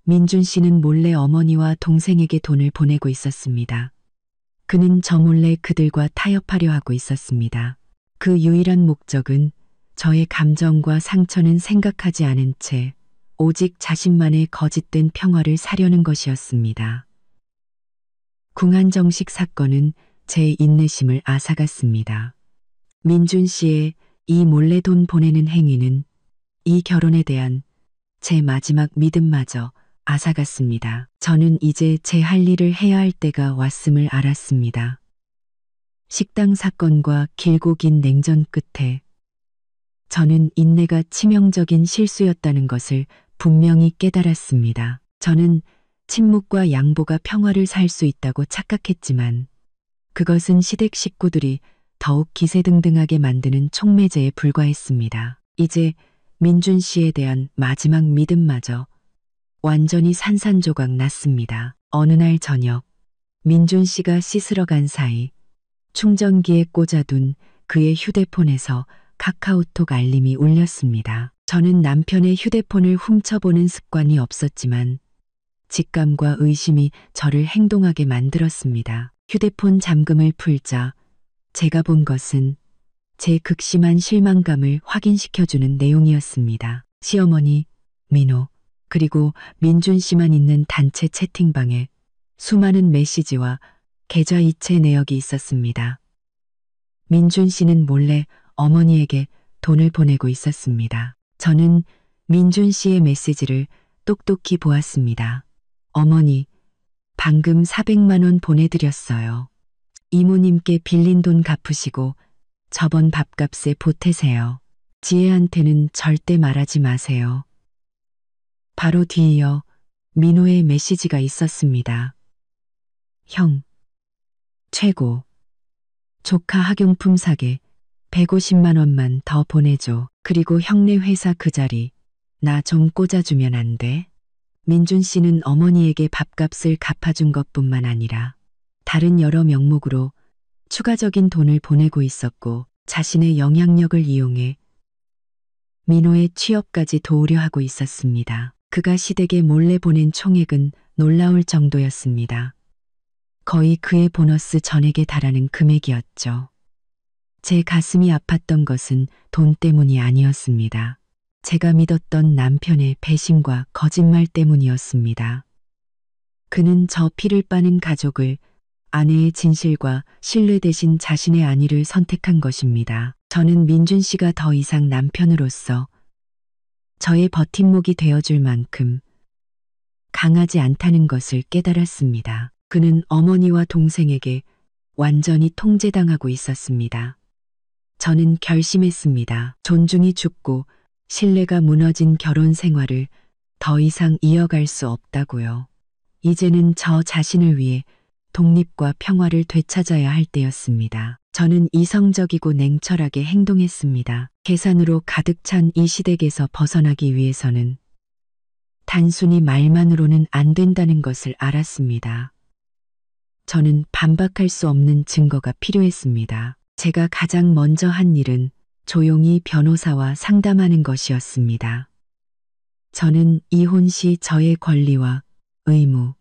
민준 씨는 몰래 어머니와 동생에게 돈을 보내고 있었습니다. 그는 저 몰래 그들과 타협하려 하고 있었습니다. 그 유일한 목적은 저의 감정과 상처는 생각하지 않은 채 오직 자신만의 거짓된 평화를 사려는 것이었습니다. 궁한정식 사건은 제 인내심을 앗아갔습니다. 민준 씨의 이 몰래 돈 보내는 행위는 이 결혼에 대한 제 마지막 믿음마저 앗아갔습니다. 저는 이제 제 할 일을 해야 할 때가 왔음을 알았습니다. 식당 사건과 길고 긴 냉전 끝에 저는 인내가 치명적인 실수였다는 것을 분명히 깨달았습니다. 저는 침묵과 양보가 평화를 살 수 있다고 착각했지만 그것은 시댁 식구들이 더욱 기세등등하게 만드는 촉매제에 불과했습니다. 이제 민준 씨에 대한 마지막 믿음마저 완전히 산산조각 났습니다. 어느 날 저녁 민준 씨가 씻으러 간 사이 충전기에 꽂아둔 그의 휴대폰에서 카카오톡 알림이 울렸습니다. 저는 남편의 휴대폰을 훔쳐보는 습관이 없었지만 직감과 의심이 저를 행동하게 만들었습니다. 휴대폰 잠금을 풀자 제가 본 것은 제 극심한 실망감을 확인시켜주는 내용이었습니다. 시어머니, 민호, 그리고 민준 씨만 있는 단체 채팅방에 수많은 메시지와 계좌 이체 내역이 있었습니다. 민준 씨는 몰래 어머니에게 돈을 보내고 있었습니다. 저는 민준 씨의 메시지를 똑똑히 보았습니다. 어머니, 방금 400만 원 보내드렸어요. 이모님께 빌린 돈 갚으시고 저번 밥값에 보태세요. 지혜한테는 절대 말하지 마세요. 바로 뒤이어 민호의 메시지가 있었습니다. 형, 최고. 조카 학용품 사게 150만 원만 더 보내줘. 그리고 형네 회사 그 자리 나 좀 꽂아주면 안 돼? 민준 씨는 어머니에게 밥값을 갚아준 것뿐만 아니라 다른 여러 명목으로 추가적인 돈을 보내고 있었고 자신의 영향력을 이용해 민호의 취업까지 도우려 하고 있었습니다. 그가 시댁에 몰래 보낸 총액은 놀라울 정도였습니다. 거의 그의 보너스 전액에 달하는 금액이었죠. 제 가슴이 아팠던 것은 돈 때문이 아니었습니다. 제가 믿었던 남편의 배신과 거짓말 때문이었습니다. 그는 저 피를 빠는 가족을 아내의 진실과 신뢰 대신 자신의 안위를 선택한 것입니다. 저는 민준 씨가 더 이상 남편으로서 저의 버팀목이 되어줄 만큼 강하지 않다는 것을 깨달았습니다. 그는 어머니와 동생에게 완전히 통제당하고 있었습니다. 저는 결심했습니다. 존중이 죽고 신뢰가 무너진 결혼 생활을 더 이상 이어갈 수 없다고요. 이제는 저 자신을 위해 독립과 평화를 되찾아야 할 때였습니다. 저는 이성적이고 냉철하게 행동했습니다. 계산으로 가득 찬 이 시댁에서 벗어나기 위해서는 단순히 말만으로는 안 된다는 것을 알았습니다. 저는 반박할 수 없는 증거가 필요했습니다. 제가 가장 먼저 한 일은 조용히 변호사와 상담하는 것이었습니다. 저는 이혼 시 저의 권리와 의무,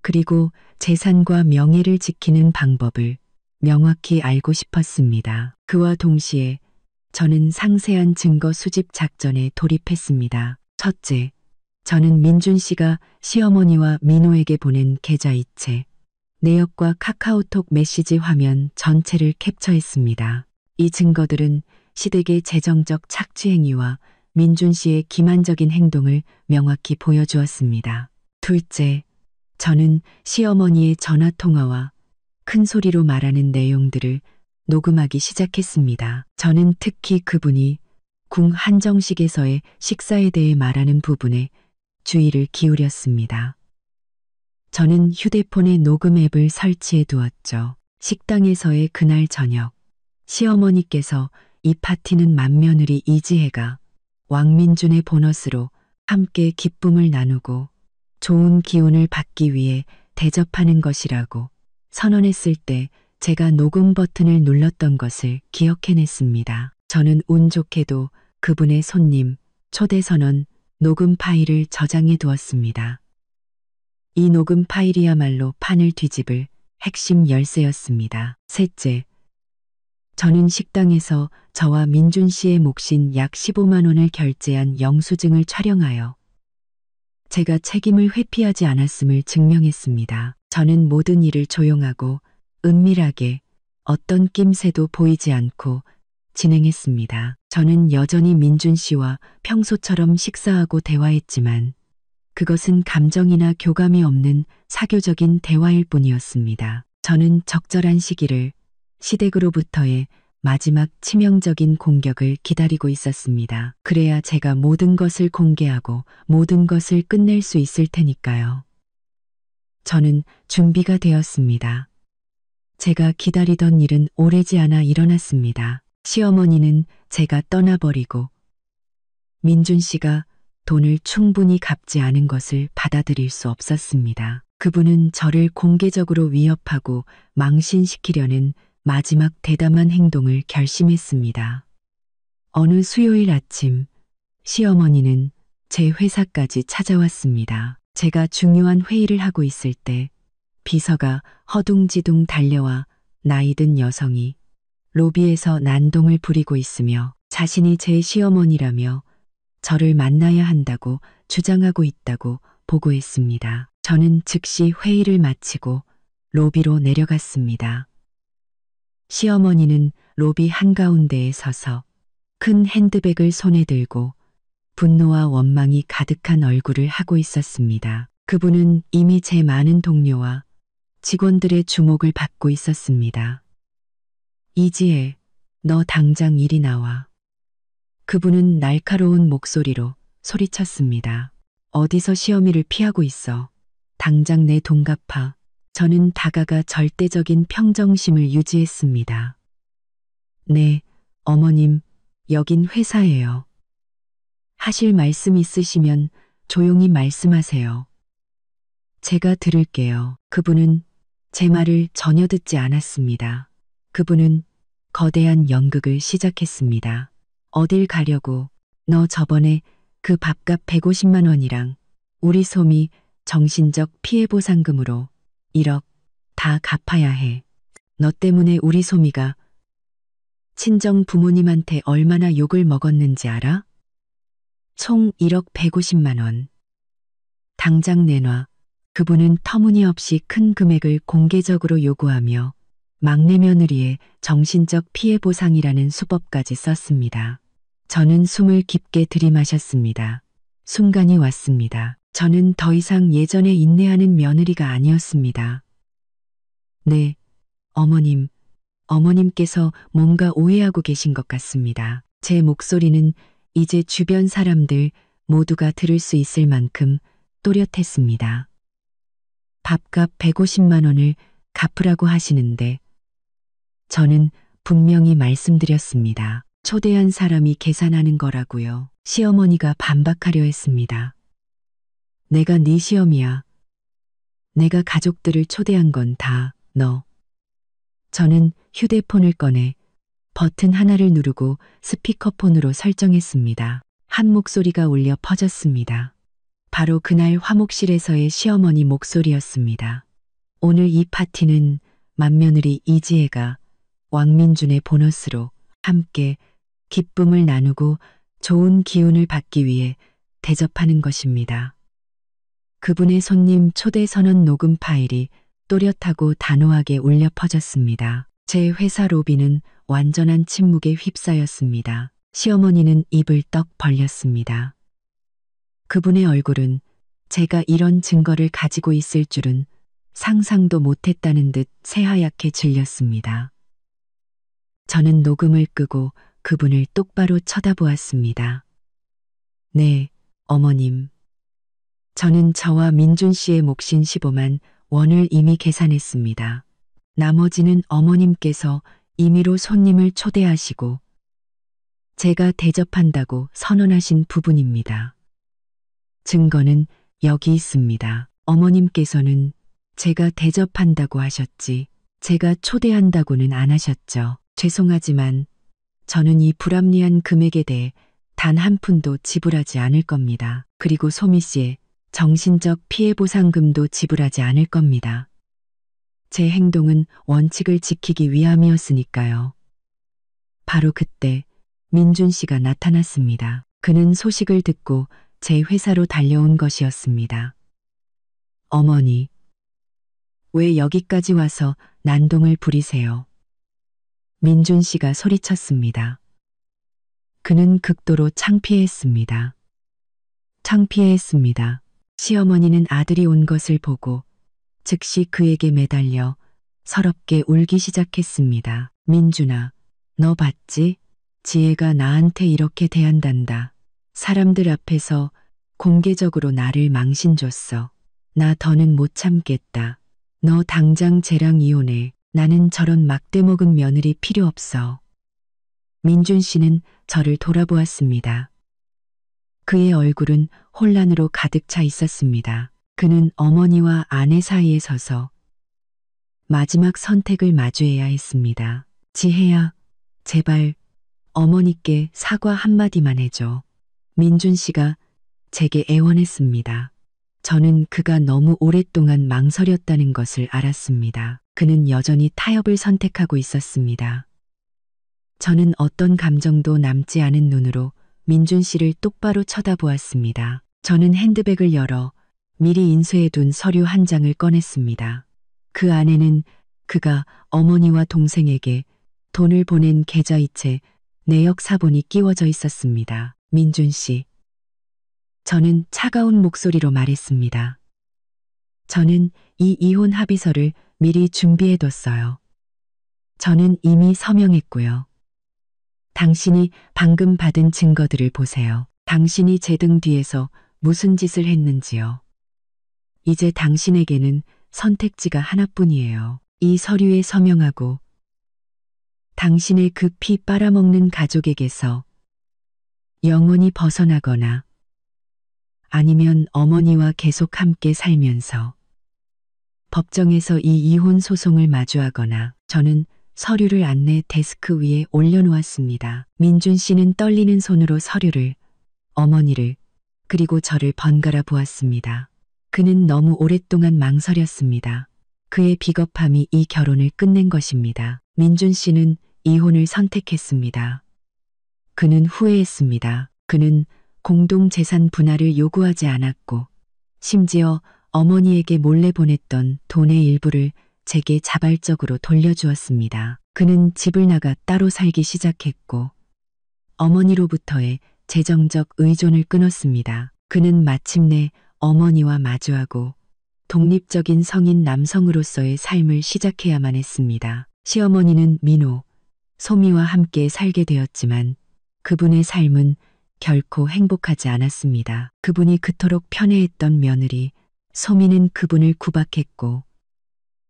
그리고 재산과 명예를 지키는 방법을 명확히 알고 싶었습니다. 그와 동시에 저는 상세한 증거 수집 작전에 돌입했습니다. 첫째, 저는 민준 씨가 시어머니와 민호에게 보낸 계좌 이체, 내역과 카카오톡 메시지 화면 전체를 캡처했습니다. 이 증거들은 시댁의 재정적 착취 행위와 민준 씨의 기만적인 행동을 명확히 보여주었습니다. 둘째, 저는 시어머니의 전화 통화와 큰 소리로 말하는 내용들을 녹음하기 시작했습니다. 저는 특히 그분이 궁 한정식에서의 식사에 대해 말하는 부분에 주의를 기울였습니다. 저는 휴대폰에 녹음 앱을 설치해 두었죠. 식당에서의 그날 저녁, 시어머니께서 이 파티는 맏며느리 이지혜가 왕민준의 보너스로 함께 기쁨을 나누고 좋은 기운을 받기 위해 대접하는 것이라고 선언했을 때 제가 녹음 버튼을 눌렀던 것을 기억해냈습니다. 저는 운 좋게도 그분의 손님, 초대 선언, 녹음 파일을 저장해 두었습니다. 이 녹음 파일이야말로 판을 뒤집을 핵심 열쇠였습니다. 셋째, 저는 식당에서 저와 민준 씨의 몫인 약 15만 원을 결제한 영수증을 촬영하여 제가 책임을 회피하지 않았음을 증명했습니다. 저는 모든 일을 조용하고 은밀하게 어떤 낌새도 보이지 않고 진행했습니다. 저는 여전히 민준 씨와 평소처럼 식사하고 대화했지만 그것은 감정이나 교감이 없는 사교적인 대화일 뿐이었습니다. 저는 적절한 시기를 시댁으로부터의 마지막 치명적인 공격을 기다리고 있었습니다. 그래야 제가 모든 것을 공개하고 모든 것을 끝낼 수 있을 테니까요. 저는 준비가 되었습니다. 제가 기다리던 일은 오래지 않아 일어났습니다. 시어머니는 제가 떠나버리고 민준 씨가 돈을 충분히 갚지 않은 것을 받아들일 수 없었습니다. 그분은 저를 공개적으로 위협하고 망신시키려는 마지막 대담한 행동을 결심했습니다. 어느 수요일 아침, 시어머니는 제 회사까지 찾아왔습니다. 제가 중요한 회의를 하고 있을 때 비서가 허둥지둥 달려와 나이든 여성이 로비에서 난동을 부리고 있으며 자신이 제 시어머니라며 저를 만나야 한다고 주장하고 있다고 보고했습니다. 저는 즉시 회의를 마치고 로비로 내려갔습니다. 시어머니는 로비 한가운데에 서서 큰 핸드백을 손에 들고 분노와 원망이 가득한 얼굴을 하고 있었습니다. 그분은 이미 제 많은 동료와 직원들의 주목을 받고 있었습니다. 이지혜, 너 당장 이리 나와. 그분은 날카로운 목소리로 소리쳤습니다. 어디서 시어미를 피하고 있어. 당장 내 돈 갚아. 저는 다가가 절대적인 평정심을 유지했습니다. 네, 어머님, 여긴 회사예요. 하실 말씀 있으시면 조용히 말씀하세요. 제가 들을게요. 그분은 제 말을 전혀 듣지 않았습니다. 그분은 거대한 연극을 시작했습니다. 어딜 가려고? 너 저번에 그 밥값 150만 원이랑 우리 솜이 정신적 피해 보상금으로 1억 다 갚아야 해. 너 때문에 우리 솜이가 친정 부모님한테 얼마나 욕을 먹었는지 알아? 총 1억 150만 원. 당장 내놔. 그분은 터무니없이 큰 금액을 공개적으로 요구하며 막내 며느리의 정신적 피해 보상이라는 수법까지 썼습니다. 저는 숨을 깊게 들이마셨습니다. 순간이 왔습니다. 저는 더 이상 예전에 인내하는 며느리가 아니었습니다. 네, 어머님. 어머님께서 뭔가 오해하고 계신 것 같습니다. 제 목소리는 이제 주변 사람들 모두가 들을 수 있을 만큼 또렷했습니다. 밥값 150만 원을 갚으라고 하시는데 저는 분명히 말씀드렸습니다. 초대한 사람이 계산하는 거라고요. 시어머니가 반박하려 했습니다. 내가 네 시엄이야. 내가 가족들을 초대한 건 다 너. 저는 휴대폰을 꺼내 버튼 하나를 누르고 스피커폰으로 설정했습니다. 한 목소리가 울려 퍼졌습니다. 바로 그날 화목실에서의 시어머니 목소리였습니다. 오늘 이 파티는 맏며느리 이지혜가 왕민준의 보너스로 함께 기쁨을 나누고 좋은 기운을 받기 위해 대접하는 것입니다. 그분의 손님 초대 선언 녹음 파일이 또렷하고 단호하게 울려 퍼졌습니다. 제 회사 로비는 완전한 침묵에 휩싸였습니다. 시어머니는 입을 떡 벌렸습니다. 그분의 얼굴은 제가 이런 증거를 가지고 있을 줄은 상상도 못했다는 듯 새하얗게 질렸습니다. 저는 녹음을 끄고 그분을 똑바로 쳐다보았습니다. 네, 어머님. 저는 저와 민준 씨의 몫인 15만 원을 이미 계산했습니다. 나머지는 어머님께서 임의로 손님을 초대하시고 제가 대접한다고 선언하신 부분입니다. 증거는 여기 있습니다. 어머님께서는 제가 대접한다고 하셨지 제가 초대한다고는 안 하셨죠. 죄송하지만 저는 이 불합리한 금액에 대해 단 한 푼도 지불하지 않을 겁니다. 그리고 소미 씨의 정신적 피해 보상금도 지불하지 않을 겁니다. 제 행동은 원칙을 지키기 위함이었으니까요. 바로 그때 민준 씨가 나타났습니다. 그는 소식을 듣고 제 회사로 달려온 것이었습니다. 어머니, 왜 여기까지 와서 난동을 부리세요? 민준 씨가 소리쳤습니다. 그는 극도로 창피해했습니다. 창피해했습니다. 시어머니는 아들이 온 것을 보고 즉시 그에게 매달려 서럽게 울기 시작했습니다. 민준아, 너 봤지? 지혜가 나한테 이렇게 대한단다. 사람들 앞에서 공개적으로 나를 망신줬어. 나 더는 못 참겠다. 너 당장 쟤랑 이혼해. 나는 저런 막대 먹은 며느리 필요 없어. 민준 씨는 저를 돌아보았습니다. 그의 얼굴은 혼란으로 가득 차 있었습니다. 그는 어머니와 아내 사이에 서서 마지막 선택을 마주해야 했습니다. 지혜야, 제발 어머니께 사과 한마디만 해줘. 민준 씨가 제게 애원했습니다. 저는 그가 너무 오랫동안 망설였다는 것을 알았습니다. 그는 여전히 타협을 선택하고 있었습니다. 저는 어떤 감정도 남지 않은 눈으로 민준 씨를 똑바로 쳐다보았습니다. 저는 핸드백을 열어 미리 인쇄해둔 서류 한 장을 꺼냈습니다. 그 안에는 그가 어머니와 동생에게 돈을 보낸 계좌이체 내역 사본이 끼워져 있었습니다. 민준 씨. 저는 차가운 목소리로 말했습니다. 저는 이 이혼 합의서를 미리 준비해뒀어요. 저는 이미 서명했고요. 당신이 방금 받은 증거들을 보세요. 당신이 제 등 뒤에서 무슨 짓을 했는지요. 이제 당신에게는 선택지가 하나뿐이에요. 이 서류에 서명하고 당신의 그 피 빨아먹는 가족에게서 영원히 벗어나거나 아니면 어머니와 계속 함께 살면서 법정에서 이 이혼 소송을 마주하거나. 저는 서류를 안내 데스크 위에 올려놓았습니다. 민준 씨는 떨리는 손으로 서류를, 어머니를, 그리고 저를 번갈아 보았습니다. 그는 너무 오랫동안 망설였습니다. 그의 비겁함이 이 결혼을 끝낸 것입니다. 민준 씨는 이혼을 선택했습니다. 그는 후회했습니다. 그는 공동 재산 분할을 요구하지 않았고, 심지어 어머니에게 몰래 보냈던 돈의 일부를 제게 자발적으로 돌려주었습니다. 그는 집을 나가 따로 살기 시작했고, 어머니로부터의 재정적 의존을 끊었습니다. 그는 마침내 어머니와 마주하고 독립적인 성인 남성으로서의 삶을 시작해야만 했습니다. 시어머니는 민호, 소미와 함께 살게 되었지만 그분의 삶은 결코 행복하지 않았습니다. 그분이 그토록 편애했던 며느리, 소미는 그분을 구박했고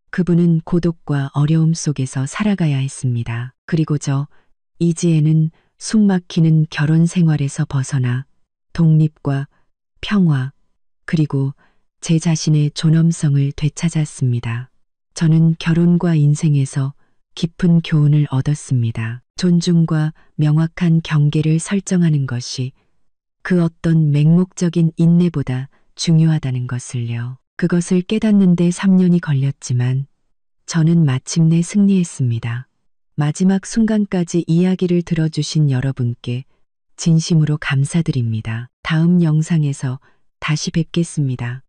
그분은 고독과 어려움 속에서 살아가야 했습니다. 그리고 저, 이지혜는 숨막히는 결혼 생활에서 벗어나 독립과 평화, 그리고 제 자신의 존엄성을 되찾았습니다. 저는 결혼과 인생에서 깊은 교훈을 얻었습니다. 존중과 명확한 경계를 설정하는 것이 그 어떤 맹목적인 인내보다 중요하다는 것을요. 그것을 깨닫는데 3년이 걸렸지만 저는 마침내 승리했습니다. 마지막 순간까지 이야기를 들어주신 여러분께 진심으로 감사드립니다. 다음 영상에서 다시 뵙겠습니다.